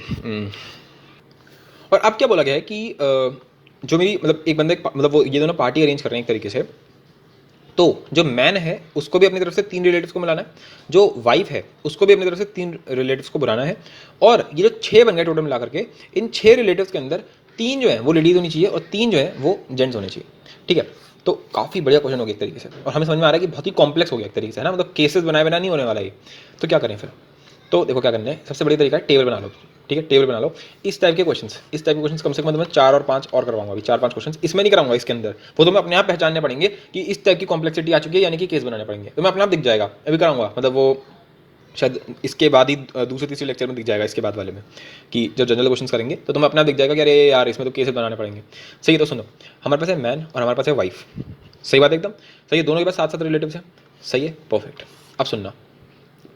और अब क्या बोला गया है कि जो मेरी मतलब एक बंदे मतलब वो ये दोनों पार्टी अरेंज कर रहे हैं एक तरीके से, तो जो मैन है उसको भी अपनी तरफ से 3 रिलेटिव्स को मिलाना है, जो वाइफ है उसको भी अपनी तरफ से 3 रिलेटिव्स को बुलाना है, और ये जो 6 बन गए टोटल मिला करके, इन 6 रिलेटिव्स के अंदर 3 जो है वो लेडीज़ होनी चाहिए और 3 जो है वो जेंट्स होने चाहिए, ठीक है। तो काफ़ी बढ़िया क्वेश्चन हो गया एक तरीके से, और हमें समझ में आ रहा है कि बहुत ही कॉम्प्लेक्स हो गया एक तरीके से, है ना, मतलब केसेस बनाए बिना नहीं होने वाला ये। तो क्या करें फिर, तो देखो क्या करना है, सबसे बढ़िया तरीका है टेबल बना लो, ठीक है, टेबल बना लो। इस टाइप के क्वेश्चंस कम से कम मैं 4 और 5 और करवाऊंगा अभी, 4-5 क्वेश्चंस इसमें नहीं कराऊंगा, इसके अंदर वो तुम्हें अपने आप पहचानने पड़ेंगे कि इस टाइप की कॉम्प्लेक्सिटी आ चुकी है, यानी कि केस बनाने पड़ेंगे, तो मैं अपने आप दिख जाएगा, अभी कराऊंगा, मतलब वो शायद इसके बाद ही दूसरे तीसरे लेक्चर में दिख जाएगा, इसके बाद वाले में, कि जब जनरल क्वेश्चंस करेंगे तो तुम्हें अपना दिख जाएगा कि अरे यार इसमें तो केसेस बनाने पड़ेंगे, सही है। तो सुनो, हमारे पास है मैन और हमारे पास है वाइफ, सही बात है एकदम सही है, दोनों के पास 7-7 रिलेटिव्स हैं, सही है, परफेक्ट। अब सुनना,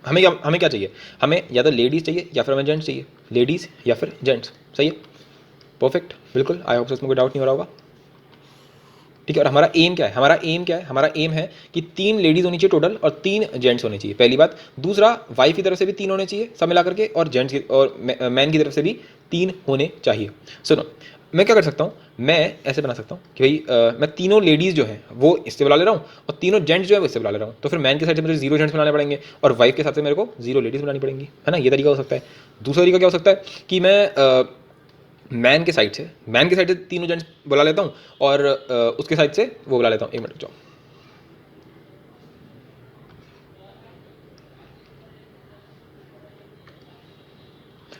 हमें क्या चाहिए, हमें या तो लेडीज़ चाहिए या फिर हमें जेंट्स चाहिए, लेडीज़ या फिर जेंट्स, सही है, परफेक्ट, बिल्कुल। आई होप इसमें कोई डाउट नहीं हो रहा होगा, ठीक है। और हमारा एम क्या है, हमारा एम है कि 3 लेडीज़ होनी चाहिए टोटल और 3 जेंट्स होने चाहिए, पहली बात। दूसरा, वाइफ की तरफ से भी 3 होने चाहिए सब मिला करके, और जेंट्स की और मैन की तरफ से भी 3 होने चाहिए। सुनो, मैं क्या कर सकता हूँ, मैं ऐसे बना सकता हूँ कि भाई मैं तीनों लेडीज़ जो हैं वो इससे बुला ले रहा हूँ और तीनों जेंट्स जो है वो इससे बुला ले रहा हूँ। तो फिर मैन के साइड से मुझे 0 जेंट्स बनाने पड़ेंगे और वाइफ के साथ से मेरे को 0 लेडीज़ बनानी पड़ेंगी, है ना। ये तरीका हो सकता है। दूसरा तरीका क्या हो सकता है कि मैं मैन के साइड से तीनों जेंट्स बुला लेता हूँ और उसके साइड से वो बुला लेता हूँ। 1 मिनट रुक जाओ।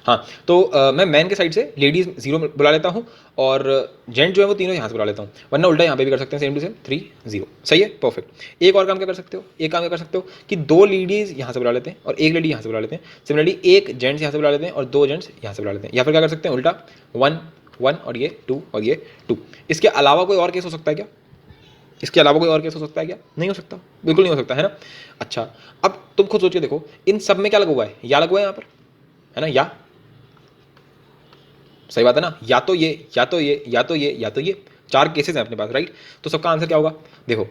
हाँ, तो मैं मैन के साइड से लेडीज़ 0 बुला लेता हूँ और जेंट जो है वो तीनों यहाँ से बुला लेता हूँ, वरना उल्टा यहाँ पे भी कर सकते हैं, सेम टू सेम 3 0। सही है, परफेक्ट। एक और काम क्या कर सकते हो, एक काम क्या कर सकते हो कि 2 लेडीज़ यहाँ से बुला लेते हैं और 1 लेडी यहाँ से बुला लेते हैं। सिमिलरली 1 जेंट्स यहाँ से बुला लेते हैं और 2 जेंट्स यहाँ से बुला लेते हैं। या फिर क्या कर सकते हैं उल्टा, 1 1 और ये 2 और ये 2। इसके अलावा कोई और केस हो सकता है क्या? इसके अलावा कोई और केस हो सकता है क्या? नहीं हो सकता, बिल्कुल नहीं हो सकता, है ना। अच्छा, अब तुम खुद सोच के देखो, इन सब में क्या लगा हुआ है? या लगा हुआ है यहाँ पर, है ना, या। सही बात है ना, या तो ये या तो ये या तो ये या तो ये 4 केसेस हैं अपने पास, राइट। तो सबका आंसर क्या होगा? देखो,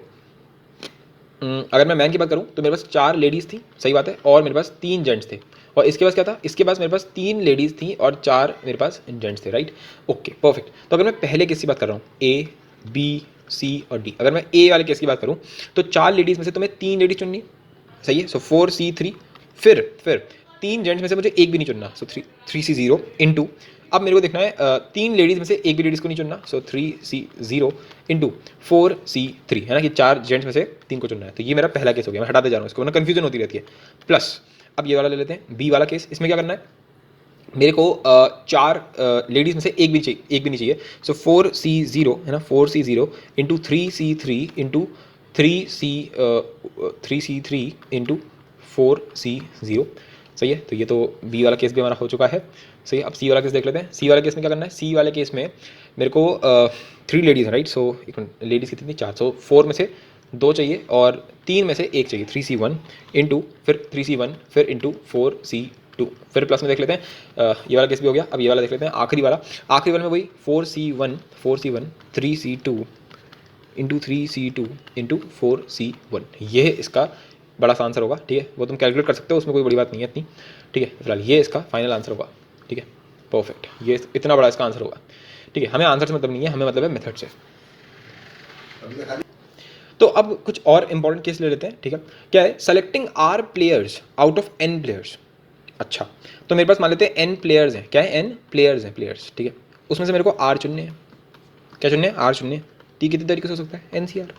अगर मैं मैन की बात करूं तो मेरे पास 4 लेडीज़ थी, सही बात है, और मेरे पास 3 जेंट्स थे। और इसके पास क्या था? इसके पास मेरे पास 3 लेडीज़ थी और 4 मेरे पास जेंट्स थे, राइट। Okay, perfect. तो अगर मैं पहले केस की बात कर रहा हूँ, ए बी सी और डी, अगर मैं ए वाले केस की बात करूँ तो 4 लेडीज़ में से तुम्हें 3 लेडीज़ चुननी, सही है। सो 4C3, फिर 3 जेंट्स में से मुझे एक भी नहीं चुनना, सो 3C0 इंटू, अब मेरे को देखना है 3 लेडीज़ में से एक भी लेडीज़ को नहीं चुनना, सो 3C0 इंटू 4C3, है ना, कि 4 जेंट्स में से 3 को चुनना है। तो ये मेरा पहला केस हो गया, मैं हटाते जा रहा हूँ इसको, वरना कन्फ्यूजन होती रहती है। प्लस अब ये वाला ले लेते हैं, बी वाला केस। इसमें क्या करना है, मेरे को 4 लेडीज़ में से एक भी नहीं चाहिए। सो 4C0, है ना, 4C0 into 3C3 into 3C3 into 4C0। सही है, तो ये तो बी वाला केस भी हमारा हो चुका है। सही है, अब सी वाला केस देख लेते हैं। सी वाले केस में क्या करना है? सी वाले केस में मेरे को 3 लेडीज़ है, राइट। सो लेडीज़ कितनी थी? 4। सो 4 में से 2 चाहिए और 3 में से 1 चाहिए, 3C1 इंटू फिर 3C1 फिर इंटू 4C2, फिर प्लस में देख लेते हैं। ये वाला केस भी हो गया। अब ये वाला देख लेते हैं, आखिरी वाला में वही 4C1 3C2 into 3C2 into 4C1। ये इसका बड़ा सा आंसर होगा, ठीक है। वो तुम कैलकुलेट कर सकते हो, उसमें कोई बड़ी बात नहीं है इतनी, ठीक है। फिलहाल ये इसका फाइनल आंसर होगा, ठीक है, परफेक्ट। ये इतना बड़ा इसका आंसर होगा, ठीक है। हमें आंसर से मतलब नहीं है, हमें मतलब है मेथड से। तो अब कुछ और इंपॉर्टेंट केस ले लेते हैं, ठीक है। क्या है? Selecting R players out of N players. अच्छा, तो मेरे पास मान लेते हैं एन प्लेयर्स हैं। क्या है? एन प्लेयर्स हैं, प्लेयर्स, ठीक है। उसमें से मेरे को आर चुनने हैं। क्या चुनने हैं? आर चुनने हैं। ठीक, कितने तरीके से हो सकता है? एनसीआर,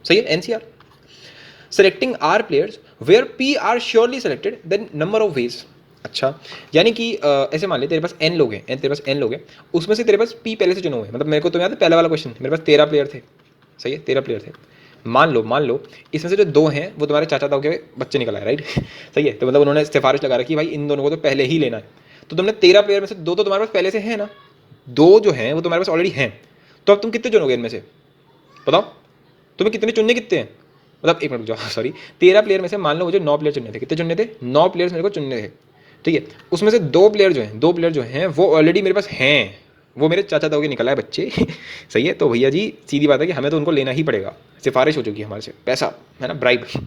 सही है, NCR. Selecting R players where P are surely selected then number of ways. अच्छा, यानी कि ऐसे मान ले तेरे पास एन लोग हैं, तेरे पास एन लोग हैं, उसमें से तेरे पास पी पहले से चुने हुए हैं। मतलब मेरे को तो याद है पहला वाला क्वेश्चन, मेरे पास 13 प्लेयर थे, सही है, 13 प्लेयर थे। मान लो इसमें से जो 2 हैं वो तुम्हारे चाचा ताऊ के बच्चे निकल आए, राइट। सही है, तो मतलब उन्होंने सिफारिश लगा रखी भाई इन दोनों को तो पहले ही लेना है। तो तुमने 13 प्लेयर में से 2 तो तुम्हारे पास पहले से हैं ना, 2 जो हैं वो तुम्हारे पास ऑलरेडी हैं। तो अब तुम कितने चुनोगे इनमें से? बताओ, तुम्हें कितने चुनने कितने हैं? मतलब 1 मिनट जाओ, सॉरी, 13 प्लेयर में से मान लो मुझे 9 प्लेयर चुनने थे। कितने चुनने थे? 9 प्लेयर्स मेरे को चुनने थे, ठीक है। उसमें से 2 प्लेयर जो हैं वो ऑलरेडी मेरे पास हैं, वो मेरे चाचा ताऊ के निकला है बच्चे। सही है, तो भैया जी सीधी बात है कि हमें तो उनको लेना ही पड़ेगा, सिफारिश हो चुकी है हमारे से, पैसा है ना, ब्राइब। तो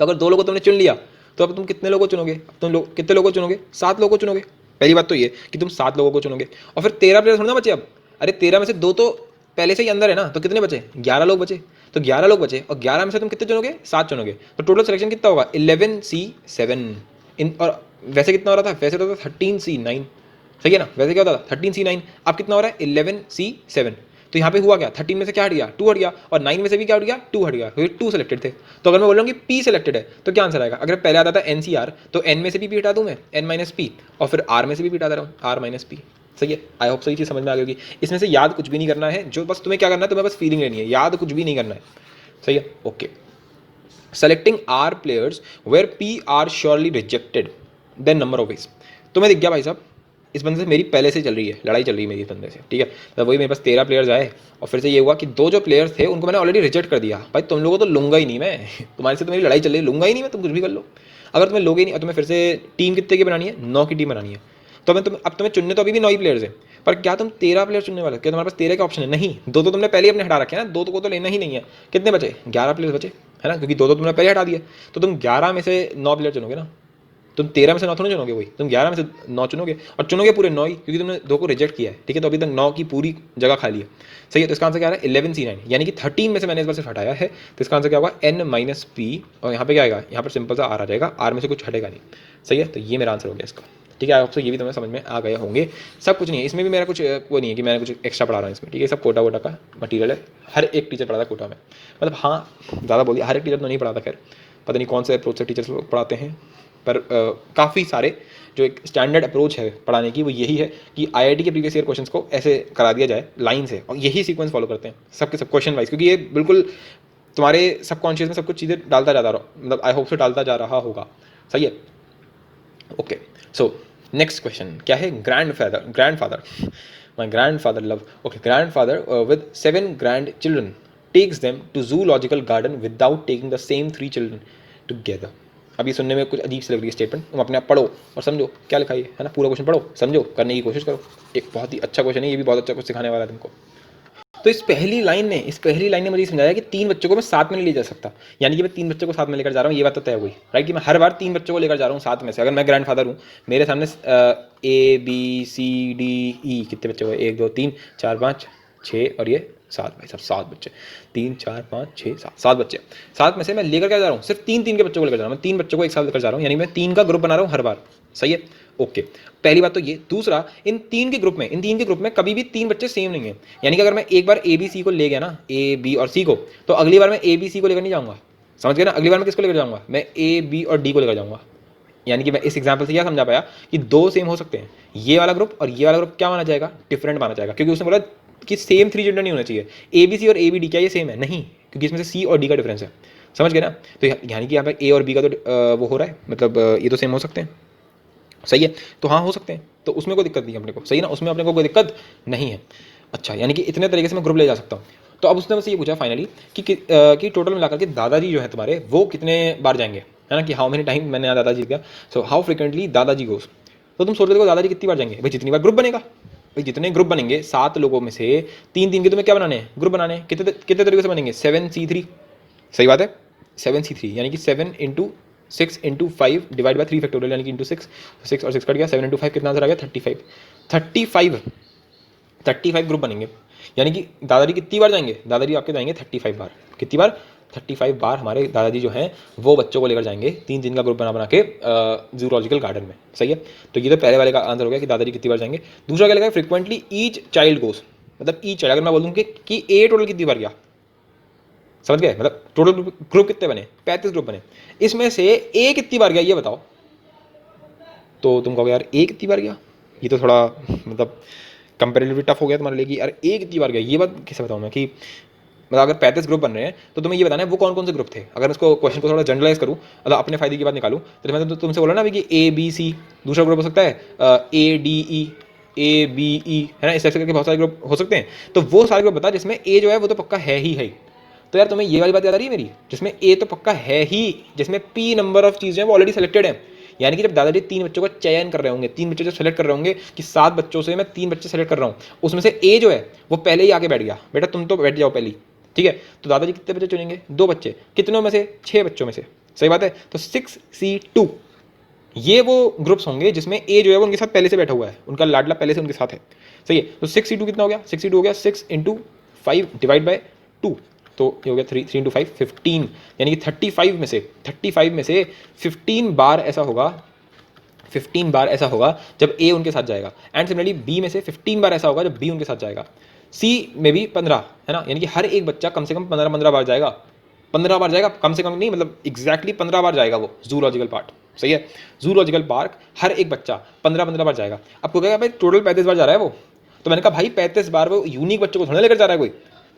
अगर 2 लोगों को तुमने चुन लिया तो अब तुम कितने लोगों को चुनोगे? अब तुम लोग कितने लोगों को चुनोगे? 7 लोगों को चुनोगे। पहली बात तो ये कि तुम 7 लोगों को चुनोगे और फिर 13 प्लेयर थोड़ा ना बचे अब। अरे 13 में से 2 तो पहले से ही अंदर है ना, तो कितने बचे? 11 लोग बचे। तो 11 लोग बचे और 11 में से तुम कितने चुनोगे? 7 चुनोगे। तो टोटल सिलेक्शन कितना होगा? 11C7 इन, और वैसे कितना हो रहा था? वैसे तो 13C9, सही है ना। वैसे क्या होता था? 13C9। अब कितना हो रहा है? 11C7। तो यहाँ पे हुआ क्या? 13 में से क्या हट गया? 2 हट गया, और 9 में से भी क्या हट गया? 2 हट गया, क्योंकि 2 सेलेक्टेड थे। तो अगर मैं बोल रहा हूँ कि पी सेलेक्टेड है तो क्या आंसर आएगा? अगर पहले आता था एनसीआर तो एन में से भी हटा दूँ मैं, एन माइनस पी, और फिर आर में से भी हटा दे रहा हूँ, आर माइनस पी। सही है, आई होप सही चीज़ समझ में आ गई होगी। इसमें से याद कुछ भी नहीं करना है, जो बस तुम्हें क्या करना है, तुम्हें बस फीलिंग लेनी है, याद कुछ भी नहीं करना है। सही है, okay. Selecting R players where P are surely rejected then number of ways. तो मैं दिख गया भाई साहब, इस बंदे से मेरी पहले से चल रही है, लड़ाई चल रही है मेरी इस बंदे से, ठीक है। तो वही मेरे पास 13 प्लेयर्स आए और फिर से ये हुआ कि 2 जो प्लेयर्स थे उनको मैंने ऑलरेडी रिजेक्ट कर दिया। भाई तुम लोगों को तो लूंगा ही नहीं मैं, तुम्हारे से तो मेरी लड़ाई चल रही है, लूंगा ही नहीं मैं, तुम कुछ भी कर लो। अगर तुम्हें लोगे ही नहीं और तुम्हें फिर से टीम कितने की बनानी है? 9 की टीम बनानी है। तो मैं अब तुम्हें चुनने तो अभी भी 9 ही प्लेयर्स है, पर क्या तुम 13 प्लेयर चुनने वाले? क्या तुम्हारे पास 13 का ऑप्शन है? नहीं, 2 तो तुमने पहले ही अपने हटा रखे हैं ना, 2 को तो लेना ही नहीं है। कितने बचे? 11 प्लेयर्स बचे, है ना, क्योंकि 2 तो तुमने पहले हटा दिए। तो तुम 11 में से 9 प्लेयर चुनोगे ना, तुम 13 में से 9 थोड़ा चुनोगे, वही तुम 11 में से 9 चुनोगे, और चुनोगे पूरे 9 ही, क्योंकि तुमने 2 को रिजेक्ट किया है, ठीक है। तो अभी तक 9 की पूरी जगह खाली है, सही है। तो इसका आंसर क्या आ रहा है 11C9, यानी कि 13 में से मैंने इस बार सिर्फ हटाया है, तो इसका आंसर क्या होगा n-p, और यहाँ पे क्या आएगा, यहाँ पर सिंपल सा r आ जाएगा, r में से कुछ हटेगा नहीं, सही है। तो ये मेरा आंसर हो गया इसका, ठीक है। आई होप सो ये भी तुम्हें समझ में आ गए होंगे। सब कुछ नहीं है इसमें भी, मेरा कुछ वो नहीं है कि मैंने कुछ एक्स्ट्रा पढ़ा रहा हूँ इसमें, ठीक है। सब कोटा वोटा का मटीरियल है, हर एक टीचर पढ़ाता है कोटा में, मतलब हाँ ज़्यादा बोलिए, हर एक टीचर तो नहीं पढ़ाता, खैर पता नहीं कौन से अप्रोच से टीचर्स लोग पढ़ाते हैं, पर काफ़ी सारे जो एक स्टैंडर्ड अप्रोच है पढ़ाने की वो यही है कि आईआईटी के प्रीवियस ईयर क्वेश्चंस को ऐसे करा दिया जाए लाइन से, और यही सीक्वेंस फॉलो करते हैं सबके सब क्वेश्चन वाइज, क्योंकि ये बिल्कुल तुम्हारे सबकॉन्शियस में सब कुछ चीज़ें डालता जाता रहा, मतलब आई होप से डालता जा रहा होगा, सही है। ओके, सो नेक्स्ट क्वेश्चन क्या है, grandfather my grandfather love, okay, grandfather with 7 grandchildren takes them to zoological garden without taking the same 3 children together। अब ये सुनने में कुछ अजीब सी लग रही है स्टेटमेंट, तुम अपने आप पढ़ो और समझो क्या लिखा है ना, पूरा क्वेश्चन पढ़ो, समझो, करने की कोशिश करो। एक बहुत ही अच्छा क्वेश्चन है ये भी, बहुत अच्छा कुछ सिखाने वाला है तुमको। तो इस पहली लाइन ने मुझे समझाया कि 3 बच्चों को मैं साथ में नहीं ले जा सकता, यानी कि मैं 3 बच्चों को साथ में लेकर जा रहा हूँ, ये बात तो तय हुई, राइट, कि मैं हर बार 3 बच्चों को लेकर जा रहा हूँ साथ में से। अगर मैं ग्रैंडफादर हूँ, मेरे सामने ABCDE कितने बच्चे हुए, 1 2 3 4 5 6 और ये 7, भाई साहब 7 बच्चे, 3 4 5 6 7 बच्चे, 7 में से मैं लेकर क्या जा रहा हूँ, सिर्फ 3 के बच्चों को लेकर जा रहा हूँ, मैं 3 बच्चों को एक साथ लेकर जा रहा हूँ, यानी मैं 3 का ग्रुप बना रहा हूँ हर बार, सही है। ओके, पहली बात तो ये। दूसरा, इन तीन के ग्रुप में कभी भी 3 बच्चे सेम नहीं है, यानी कि अगर मैं एक बार ABC को ले गया ना, A B और C को, तो अगली बार मैं ABC को लेकर नहीं जाऊँगा, समझ गए ना, अगली बार मैं किसको लेकर जाऊँगा, मैं A B और D को लेकर जाऊँगा। यानी कि मैं इस एग्जाम्पल से क्या समझा पाया कि 2 सेम हो सकते हैं, ये वाला ग्रुप और ये वाला ग्रुप क्या माना जाएगा, डिफरेंट माना जाएगा, क्योंकि उसने बोला कि सेम 3 जेंडर नहीं होना चाहिए। ABC और ABD क्या ये सेम है, नहीं, क्योंकि इसमें से C और D का डिफरेंस है, समझ गए ना। तो यानी कि यहाँ पर A और B का तो वो हो रहा है, मतलब ये तो सेम हो सकते हैं, सही है। तो हाँ हो सकते हैं, तो उसमें कोई दिक्कत नहीं है अपने को, सही ना, उसमें अपने को कोई दिक्कत नहीं है। अच्छा, यानी कि इतने तरीके से मैं ग्रुप ले जा सकता हूँ। तो अब उसने मुझसे ये पूछा फाइनली कि टोटल मिलाकर के दादाजी जो है तुम्हारे वो कितने बार जाएंगे, है ना, कि हाउ मेनी टाइम, मैंने यहाँ दादाजी गया, सो हाउ फ्रिक्वेंटली दादाजी गोस। तो तुम सोच रहे हो दादाजी कितनी बार जाएंगे, भाई जितनी बार ग्रुप बनेगा, भाई जितने ग्रुप बनेंगे 7 लोगों में से 3 के तुम्हें क्या बनाने हैं, ग्रुप बनाने हैं। कितने तरीके से बनेंगे, 7C3, सही बात है, 7C3, यानी कि 7 × 6 × 5 डिवाइड बाय 3 फैक्टोरियल, यानी कि इंटू 6, 6 और 6 कट गया, 7 × 5 कितना आंसर आ गया, 35 ग्रुप बनेंगे। यानी कि दादाजी कितनी बार जाएंगे, दादाजी आपके जाएंगे 35 बार, कितनी बार, 35 बार हमारे दादाजी जो हैं वो बच्चों को लेकर जाएंगे 3 का ग्रुप बना के जूलॉजिकल गार्डन में, सही है। तो ये तो पहले वाले का आंसर हो गया कि दादाजी कितनी बार जाएंगे। दूसरा क्या लगा, फ्रिक्वेंटली ईच चाइल्ड गोस, मतलब ईच चाइल्ड, अगर मैं बोलूँ कि ए टोटल कितनी बार गया, समझ गए, मतलब टोटल ग्रुप कितने बने, 35 ग्रुप बने, इसमें से ए कितनी बार गया ये बताओ। तो तुम कहोगे यार ए कितनी बार गया, ये तो थोड़ा मतलब कंपेरेटिवली टफ हो गया तुम्हारे लिए कि यार ए कितनी बार गया, ये बात कैसे बताऊँ मैं, कि मतलब अगर 35 ग्रुप बन रहे हैं तो तुम्हें ये बताना है वो कौन कौन से ग्रुप थे। अगर इसको क्वेश्चन को थोड़ा जनरलाइज करूँ, मतलब अपने फायदे की बात निकालूँ, तो मैं तो तुमसे बोला ना अभी कि ABC, दूसरा ग्रुप हो सकता है ADE, ABE, है ना, इस तरह के बहुत सारे ग्रुप हो सकते हैं। तो वो सारे ग्रुप बता जिसमें ए जो है वो तो पक्का है ही है। तो यार तुम्हें ये वाली बात याद आ रही है मेरी, जिसमें ए तो पक्का है ही, जिसमें P नंबर ऑफ चीज़ें वो ऑलरेडी सेलेक्टेड है। यानी कि जब दादाजी 3 बच्चों का चयन कर रहे होंगे, 3 बच्चे जब सेलेक्ट कर रहे होंगे कि 7 बच्चों से मैं 3 बच्चे सेलेक्ट कर रहा हूँ, उसमें से ए जो है वो पहले ही आके बैठ गया, बेटा तुम तो बैठ जाओ पहले, ठीक है। तो दादाजी कितने बच्चे चुनेंगे, 2 बच्चे, कितनों में से, 6 बच्चों में से, सही बात है। तो 6C2 ये वो ग्रुप्स होंगे जिसमें ए जो है वो उनके साथ पहले से बैठा हुआ है, उनका लाडला पहले से उनके साथ है, सही है। तो 6C2 कितना हो गया, 6C2 हो गया 6 × 5 डिवाइड बाय 2, तो ये हो गया 3 × 5 15, यानी कि 35 में से 15 बार ऐसा होगा, 15 बार ऐसा होगा जब ए उनके साथ जाएगा। एंड सिमिलरली बी में से 15 बार ऐसा होगा जब बी उनके साथ जाएगा। सी में भी 15, है ना, यानी कि हर एक बच्चा कम से कम 15 बार जाएगा, 15 बार जाएगा, कम से कम नहीं, मतलब एग्जैक्टली 15 बार जाएगा वो जूलॉजिकल पार्क, सही है। जूलॉजिकल पार्क हर एक बच्चा 15 बार जाएगा। आपको कहेगा भाई टोटल 35 बार जा रहा है वो, तो मैंने कहा भाई 35 बार वो यूनिक बच्चों को थोड़ा लेकर जा रहा है कोई।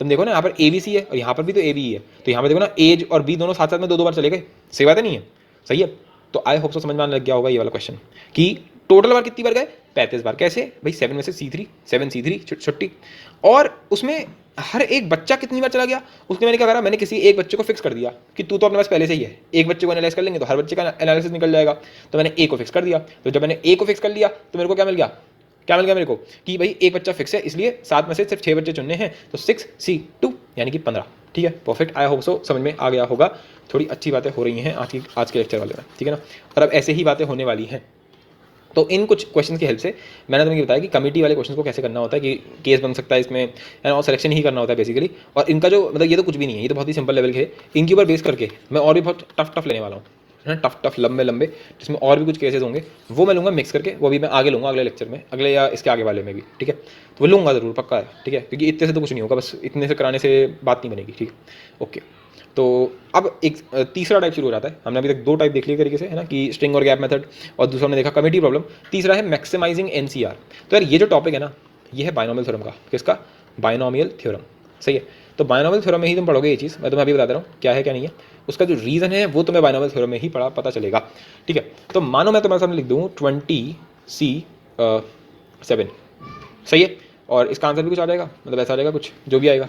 तुम देखो ना यहाँ पर ABC है और यहाँ पर भी तो AB है, तो यहाँ पर देखो ना एज और बी दोनों साथ साथ में 2 बार चले गए, सही बात है, नहीं है, सही है। तो आई होप सो समझ में आने लग गया होगा ये वाला क्वेश्चन कि टोटल बार कितनी बार गए, 35 बार। कैसे भाई, 7 में से C3, 7C3 छुट्टी, और उसमें हर एक बच्चा कितनी बार चला गया, उसने मैंने क्या करा, मैंने किसी एक बच्चे को फिक्स कर दिया कि तू तो अपने पास पहले से ही है, एक बच्चे को एनालाइज कर लेंगे तो हर बच्चे का एनालिसिस निकल जाएगा। तो मैंने ए को फिक्स कर दिया, तो जब मैंने ए को फिक्स कर लिया तो मेरे को क्या मिल गया मेरे को कि भाई एक बच्चा फिक्स है, इसलिए 7 में से सिर्फ 6 बच्चे चुनने हैं, तो 6C2 यानी कि 15। ठीक है, परफेक्ट, आई होप सो समझ में आ गया होगा। थोड़ी अच्छी बातें हो रही हैं आज के लेक्चर वाले में, ठीक है ना। और अब ऐसे ही बातें होने वाली हैं। तो इन कुछ क्वेश्चन की हेल्प से मैंने तुम्हें बताया कि कमिटी वाले क्वेश्चन को कैसे करना होता है, कि केस बन सकता है इसमें एंड और सिलेक्शन ही करना होता है बेसिकली। और इनका जो मतलब ये तो कुछ भी नहीं है, ये तो बहुत ही सिंपल लेवल के है। इनके ऊपर बेस करके मैं और भी बहुत टफ लेने वाला हूँ, है ना, टफ लंबे जिसमें और भी कुछ केसेस होंगे, वो मैं लूँगा मिक्स करके। वो भी मैं आगे लूँगा अगले लेक्चर में, अगले या इसके आगे वाले में भी, ठीक है। तो वो लूँगा ज़रूर, पक्का है, ठीक है, क्योंकि इतने से तो कुछ नहीं होगा, बस इतने से कराने से बात नहीं बनेगी, ठीक है, ओके। तो अब एक तीसरा टाइप शुरू हो जाता है। हमने अभी तक 2 टाइप देख लिए तरीके से, है ना, कि स्ट्रिंग और गैप मेथड, और दूसरा हमने देखा कमिटी प्रॉब्लम। तीसरा है मैक्सिमाइजिंग एनसीआर। तो यार ये जो टॉपिक है ना, ये है बायनोमियल थ्योरम का। किसका? बायनोमियल थ्योरम, सही है। तो बायनोमियल थ्योरम में ही तुम पढ़ोगे ये चीज़, मैं तुम्हें अभी बता रहा हूँ क्या है क्या नहीं है। उसका जो रीज़न है वो तुम्हें बायनोमियल थ्योरम में ही पता चलेगा, ठीक है। तो मानो मैं तुम्हारे सामने लिख दूँ 20C7, सही है, और इसका आंसर भी कुछ आ जाएगा, मतलब ऐसा आ जाएगा कुछ जो भी आएगा,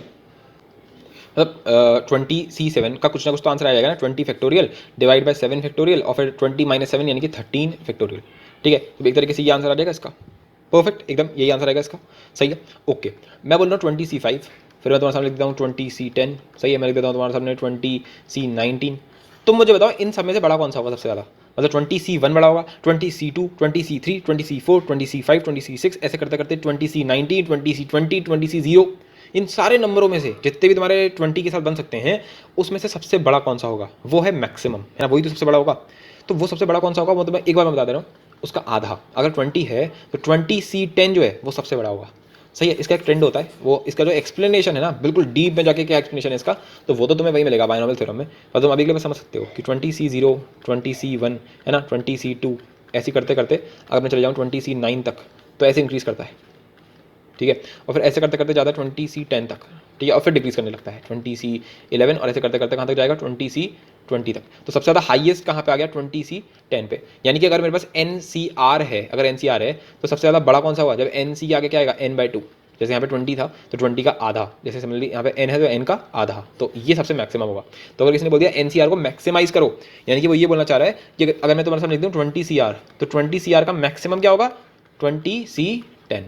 मतलब 20C7 का कुछ ना कुछ तो आंसर आ जाएगा ना। 20 फैक्टोरियल डिवाइड बाय 7 फैक्टोरियल और फिर 20 - 7 यानी कि 13 फैक्टोरियल, ठीक है। तो एक तरीके से ये आंसर आ जाएगा इसका, परफेक्ट, एकदम यही आंसर आएगा इसका, सही है, ओके। मैं बोल रहा हूँ 20C5, फिर मैं तुम्हारे सामने लिख देता हूँ 20C10, सही है। मैं लिख देता हूँ तुम्हारे सामने 20C19। तुम मुझे बताओ इन सब में से बड़ा कौन सा होगा सबसे ज़्यादा, मतलब 20C1 बड़ा होगा, 20C2, 20C3, 20C4, 20C5, 20C6, ऐसे करते करते 20C19, 20C20, 20C0, इन सारे नंबरों में से जितने भी तुम्हारे 20 के साथ बन सकते हैं, उसमें से सबसे बड़ा कौन सा होगा? वो है मैक्सिमम, है ना, वही तो सबसे बड़ा होगा। तो वो सबसे बड़ा कौन सा होगा वो तो मैं एक बार में बता दे रहा हूँ, उसका आधा। अगर 20 है तो 20C10 जो है वो सबसे बड़ा होगा, सही है। इसका एक ट्रेंड होता है, वो इसका जो एक्सप्लेनेशन है ना, बिल्कुल डीप में जाके क्या एक्सप्लेनेशन है इसका, तो वो तो तुम्हें वही मिलेगा बायनोमियल थ्योरम में। और तुम अभी के लिए समझ सकते हो कि 20C0, 20C1, है ना, 20C2, ऐसे करते करते अगर मैं चले जाऊँ 20C9 तक, तो ऐसे इंक्रीज़ करता है, ठीक है। और फिर ऐसे करते करते ज़्यादा 20C10 तक, ठीक है, और फिर डिक्रीज करने लगता है 20C11, और ऐसे करते करते कहाँ तक जाएगा? 20C20 तक। तो सबसे ज़्यादा हाईएस्ट कहाँ पे आ गया? 20C10 पे। यानी कि अगर मेरे पास NCR है, अगर NCR है तो सबसे ज़्यादा बड़ा कौन सा हुआ? जब NC के आगे क्या आएगा? N/2। जैसे यहाँ पे 20 था तो 20 का आधा, जैसे सिमिलरली यहाँ पे N है तो N का आधा, तो ये सबसे मैक्सिमम होगा। तो अगर किसी ने बोल दिया NCR को मैक्सिमाइज करो, यानी कि वो ये बोलना चाह रहा है कि अगर मैं तुम्हारे सामने लिख दूँ 20CR, तो 20CR का मैक्सिमम क्या होगा? 20C10,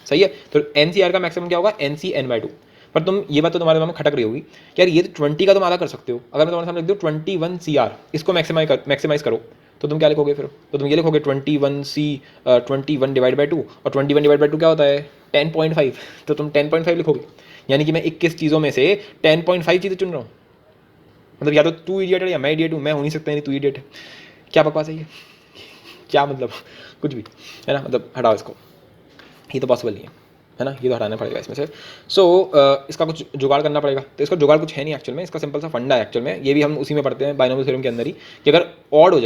सही है। तो NCR का मैक्सिमम क्या होगा? NC/N/2। पर तुम ये बात तो तुम्हारे दिमाग में खटक रही होगी कि यार ये तो 20 का तुम आधा कर सकते हो। अगर मैं तुम्हारे सामने लिख दूँ 21CR, इसको मैक्सिमाइज करो, तो तुम क्या लिखोगे फिर? तो तुम ये लिखोगे 21 डिवाइड बाई 2, और 21 डिवाइड बाई 2 क्या होता है? 10.5। तो तुम 10.5 लिखोगे, यानी कि मैं 21 चीज़ों में से 10.5 चीज़ें चुन रहा हूँ। मतलब या तो तू इडियट है या मैं इडियट हूँ, मैं हो नहीं सकता नहीं तू इडियट है। क्या बकवास है ये? क्या मतलब कुछ भी, है ना, मतलब हटाओ इसको, ये तो पॉसिबल नहीं है ना, ये तो हटाना पड़ेगा इसमें से। सो इसका कुछ जुगाड़ करना पड़ेगा। तो इसका जुगाड़ कुछ है नहीं एक्चुअल में, इसका सिंपल सा फंडा है एक्चुअल में, ये भी हम उसी में पढ़ते हैं बाइनोमियल थ्योरम के अंदर ही, कि अगर ऑड हो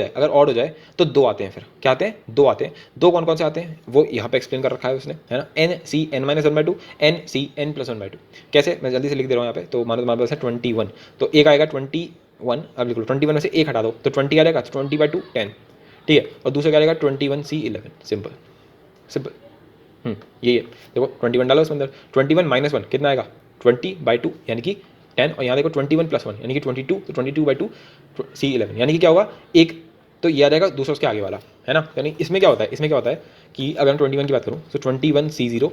जाए तो 2 आते हैं। फिर क्या आते हैं? 2 आते हैं। 2 कौन कौन से आते हैं वो यहाँ पे एक्सप्लेन कर रखा है उसने, है ना, NC/N-1/2, NC/N+1/2। कैसे? मैं जल्दी से लिख दे रहा हूँ यहाँ पे। तो मानो तुम्हारे पास है 21, तो एक आएगा 21, अब लिख लो 21 में से एक हटा दो तो 20 आ जाएगा, तो 20/2 10, ठीक है। और दूसरा क्या आएगा? 21C11, सिंपल सिंपल, ये देखो 21 डालो उसमें अंदर, 21 - 1 कितना आएगा? 20/2 यानी कि 10, और यहाँ देखो 21 + 1 यानी कि 22, तो 22/2 C11 यानी कि क्या होगा? एक तो ये आ जाएगा, दूसरा उसके आगे वाला, है ना। यानी इसमें क्या होता है कि अगर मैं 21 की बात करूँ तो 21C0,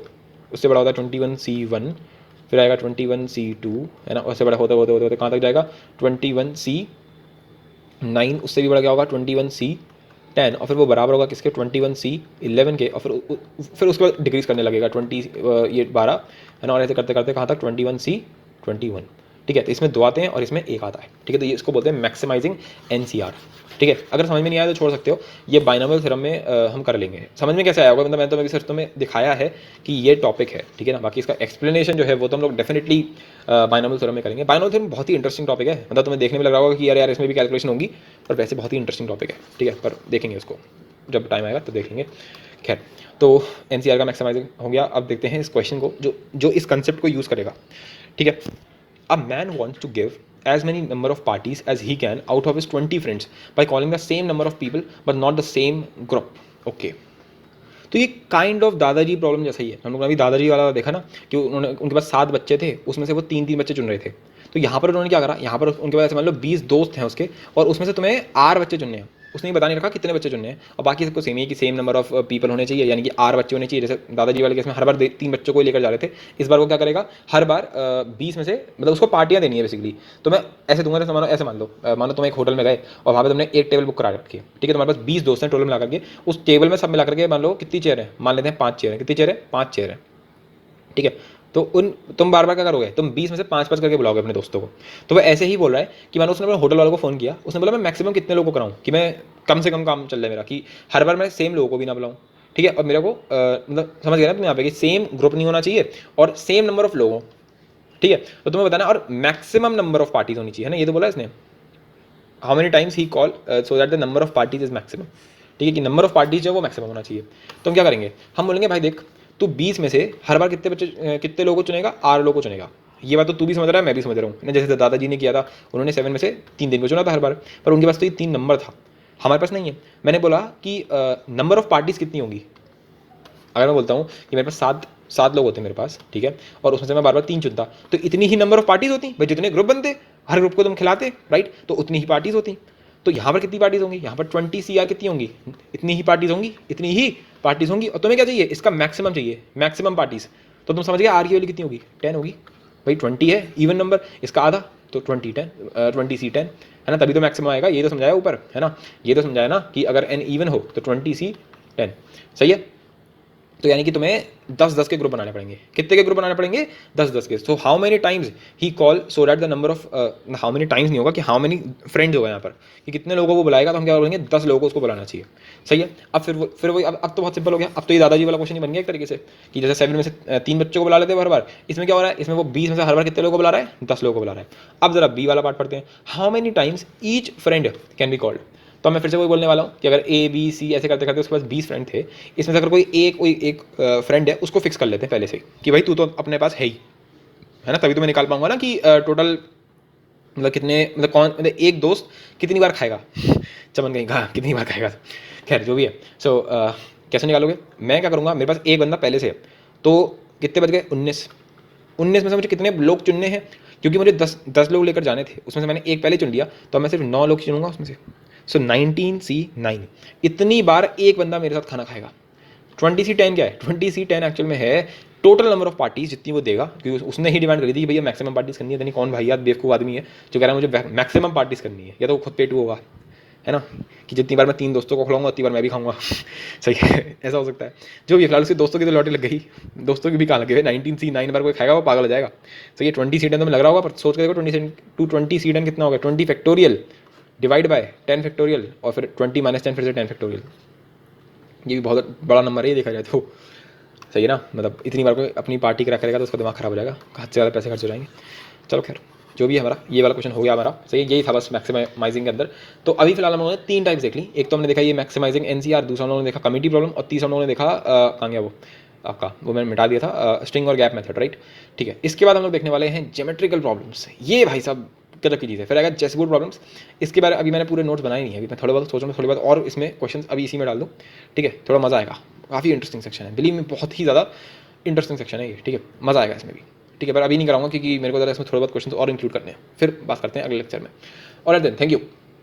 उससे बड़ा होता है 21C1, फिर आएगा 21C2, है ना, उससे बड़ा होते होते होते होते कहाँ तक जाएगा? 21C9, उससे भी बड़ा क्या होगा? 21C10, और फिर वो बराबर होगा किसके? 21C11 के, और फिर उसके बाद डिक्रीज करने लगेगा 12, है ना, और ऐसे करते करते कहाँ तक? 21C21, ठीक है। तो इसमें 2 आते हैं और इसमें 1 आता है, ठीक है। तो ये इसको बोलते हैं मैक्सिमाइजिंग NCR, ठीक है। अगर समझ में नहीं आया तो छोड़ सकते हो, ये बाइनोमियल थ्योरम में हम कर लेंगे। समझ में कैसे आया होगा? मतलब मैं तो अभी सिर्फ तुम्हें दिखाया है कि ये टॉपिक है, ठीक है ना। बाकी इसका एक्सप्लेनेशन जो है वो तो हम लोग डेफिनेटली बाइनोमियल थ्योरम में करेंगे। बाइनोमियल थ्योरम बहुत ही इंटरेस्टिंग टॉपिक है, मतलब तुम्हें देखने में लग रहा होगा कि यार इसमें भी कैलकुलेशन होगी, पर वैसे बहुत ही इंटरेस्टिंग टॉपिक है, ठीक है। पर देखेंगे उसको जब टाइम आएगा तो देखेंगे। खैर, तो NCR का मैक्सिमाइजिंग हो गया। अब देखते हैं इस क्वेश्चन को जो इस कंसेप्ट को यूज़ करेगा, ठीक है। A man wants to give as many number of parties as he can out of his 20 friends by calling the same number of people but not the same group. Okay. तो ये काइंड ऑफ दादाजी प्रॉब्लम जैसा ही है। हम लोग ने अभी दादाजी वाला देखा ना, कि उनके पास 7 बच्चे थे, उसमें से वो 3 बच्चे चुन रहे थे। तो यहाँ पर उन्होंने क्या करा? यहाँ पर उनके पास मान लो 20 दोस्त हैं उसके, और उसमें से तुम्हें 8 बच्चे चुनने हैं, उसने ये बता नहीं रखा कितने बच्चे चुनने हैं, और बाकी सबको सेम ही कि सेम नंबर ऑफ पीपल होने चाहिए, यानी कि 8 बच्चे होने चाहिए। जैसे दादाजी वाले केस में हर बार 3 बच्चों को ही लेकर जा रहे थे, इस बार वो क्या करेगा, हर बार 20 में से, मतलब उसको पार्टियां देनी है बेसिकली। तो मैं ऐसे दूंगा, जैसे मानो ऐसे मान लो तुम एक होटल में गए और वहाँ पे तुमने एक टेबल बुक करा रखी है, ठीक है, तुम्हारे पास 20 दोस्त हैं टोटल मिला करके, उस टेबल में सब मिला करके मान लो कितनी चेयर है, मान लेते हैं 5 चेयर है, कितनी चेयर है, 5 चेयर है, ठीक है। तो तुम बार बार क्या करोगे, तुम 20 में से 5 करके बुलाओगे अपने दोस्तों को। तो वो ऐसे ही बोल रहा है कि मानो उसने अपने होटल वालों को फ़ोन किया, उसने बोला मैं मैक्सिमम कितने लोगों को कराऊँ, कि मैं कम से कम काम चल रहा है मेरा, कि हर बार मैं सेम लोगों को भी ना बुलाऊँ, ठीक है। और मेरे को मतलब समझ गया ना तुम यहाँ पे, कि सेम ग्रुप नहीं होना चाहिए और सेम नंबर ऑफ लोगों, ठीक है। तो तुम्हें बताना, और मैक्सिमम नंबर ऑफ पार्टीज होनी चाहिए, है ना, ये तो बोला इसने, how many times he call so that the number of parties is maximum, ठीक है, कि नंबर ऑफ पार्टीज जो है वो मैक्सिमम होना चाहिए। तो हम क्या करेंगे, हम बोलेंगे भाई देख, तू 20 में से हर बार कितने बच्चे कितने लोगों को चुनेगा, 8 लोगों को चुनेगा। ये बात तो तू भी समझ रहा है, मैं भी समझ रहा हूँ, जैसे दादाजी ने किया था, उन्होंने 7 में से 3 दिन को चुना था हर बार, पर उनके पास तो ये 3 नंबर था, हमारे पास नहीं है। मैंने बोला कि नंबर ऑफ पार्टीज कितनी होंगी, अगर मैं बोलता हूँ कि मेरे पास 7 लोग होते हैं मेरे पास, ठीक है, और उसमें से मैं बार बार 3 चुनता, तो इतनी ही नंबर ऑफ पार्टीज होती भाई, जितने ग्रुप बनते हर ग्रुप को तुम खिलाते, राइट, तो उतनी ही पार्टीज होती। तो यहाँ पर कितनी पार्टीज होंगी, यहाँ पर 20 CR कितनी होंगी, इतनी ही पार्टीज होंगी, इतनी ही पार्टीज होंगी। और तुम्हें क्या चाहिए, इसका मैक्सिमम चाहिए, मैक्सिमम पार्टीज। तो तुम समझ गए आर की वैल्यू कितनी होगी, 10 होगी भाई, 20 है इवन नंबर, इसका आधा तो 20C10 है ना, तभी तो मैक्सिमम आएगा। ये तो समझाया ऊपर, है ना, ये तो समझाया ना कि अगर n इवन हो तो 20C10, सही है। तो यानी कि तुम्हें 10-10 के ग्रुप बनाने पड़ेंगे, कितने के ग्रुप बनाने पड़ेंगे, 10-10 के। So how many times he call so that the number of, how many times नहीं होगा, कि हाउ मेनी फ्रेंड्स होगा यहाँ पर, कि कितने लोगों को बुलाएगा, तो हम क्या बोलेंगे 10 लोगों को उसको बुलाना चाहिए, सही है। अब फिर वही, अब तो बहुत सिंपल हो गया, अब तो ये दादाजी वाला क्वेश्चन ही बन गया एक तरीके से, कि जैसे 7 में से 3 बच्चों को बुला लेते हैं हर बार, इसमें क्या हो रहा है, इसमें वो 20 में से हर बार कितने लोगों को बुला रहा है, 10 लोगों को बुला रहा है। अब जरा बी वाला पार्ट पढ़ते हैं, how many times each friend can be called. तो मैं फिर से वही बोलने वाला हूँ कि अगर A B C ऐसे करते करते उसके पास 20 फ्रेंड थे, इसमें से अगर कोई एक फ्रेंड है, उसको फिक्स कर लेते हैं पहले से कि भाई तू तो अपने पास है ही, है ना, तभी तो मैं निकाल पाऊंगा ना कि टोटल मतलब कितने, मतलब कौन, मतलब एक दोस्त कितनी बार खाएगा चमन कहीं कहा कितनी बार खाएगा, खैर जो भी है। सो कैसे निकालोगे, मैं क्या करूँगा, मेरे पास एक बंदा पहले से है, तो कितने बच गए, 19 में से मुझे कितने लोग चुनने हैं, क्योंकि मुझे 10 लोग लेकर जाने थे, उसमें से मैंने एक पहले चुन लिया, तो मैं सिर्फ 9 लोग चुनूंगा उसमें से। सो 19C9, इतनी बार एक बंदा मेरे साथ खाना खाएगा। 20C10 क्या है, 20C10 एक्चुअल में है टोटल नंबर ऑफ पार्टीज जितनी वो देगा, क्योंकि उसने ही डिमांड करी थी कि भैया मैक्सिमम पार्टीज करनी है। तो नहीं कौन भाई यार बेवकूफ़ आदमी है जो कह रहा है मुझे मैक्सिमम पार्टीज करनी है, या तो वो खुद पेटू होगा, है ना, कि जितनी बार मैं 3 दोस्तों को खिलाऊंगा उतनी बार मैं भी खाऊंगा सही है, ऐसा हो सकता है। जो भी फिलहाल उसके दोस्तों की तो लॉटरी लग गई, दोस्तों की भी कहाँ लगे, 19C9 बार कोई खाएगा वो पागल हो जाएगा। सही है, 20C10 तो लग रहा होगा, पर सोच के देखो 20 कितना होगा, 20 फैक्टोरियल डिवाइड बाय 10 फैक्टोरियल, और फिर 20 - 10 फिर से 10 फैक्टोरियल, ये भी बहुत बड़ा नंबर है ये देखा जाए तो, सही है ना। मतलब इतनी बार कोई अपनी पार्टी करा करेगा तो उसका दिमाग खराब हो जाएगा, हद से ज़्यादा पैसे खर्च हो जाएंगे। चलो खैर जो भी है, हमारा ये वाला क्वेश्चन हो गया हमारा, सही है, यही था बस मैक्सिमाइजिंग के अंदर। तो अभी फिलहाल हम लोगों ने 3 टाइप्स देख ली, एक तो हमने देखा ये मैक्सिमाइजिंग NCR, दूसरा हम लोगों ने देखा कमिटी प्रॉब्लम, और तीसरा हम लोगों ने देखा कहाँ गया वो आपका, वो मैंने मिटा दिया था, स्ट्रिंग और गैप मेथड, राइट, ठीक है। इसके बाद हम लोग देखने वाले हैं ज्योमेट्रिकल प्रॉब्लम्स, ये भाई साहब गजब की चीज़ है। फिर आएगा चेसबोर्ड प्रॉब्लम्स, इसके बारे अभी मैंने पूरे नोट्स बनाए नहीं है, अभी मैं थोड़े बहुत सोच रहा हूँ थोड़ी बहुत और इसमें क्वेश्चन अभी इसी में डाल दूँ, ठीक है, थोड़ा मज़ा आएगा, काफ़ी इंटरेस्टिंग सेक्शन है, बिलीव में बहुत ही ज़्यादा इंटरेस्टिंग सेक्शन है ये, ठीक है, मज़ा आएगा इसमें भी, ठीक है। पर अभी नहीं कराऊंगा क्योंकि मेरे को ज़रा इसमें थोड़े बहुत क्वेश्चन और इंक्लूड करने हैं, फिर बात करते हैं अगले लेक्चर में। और देन थैंक यू।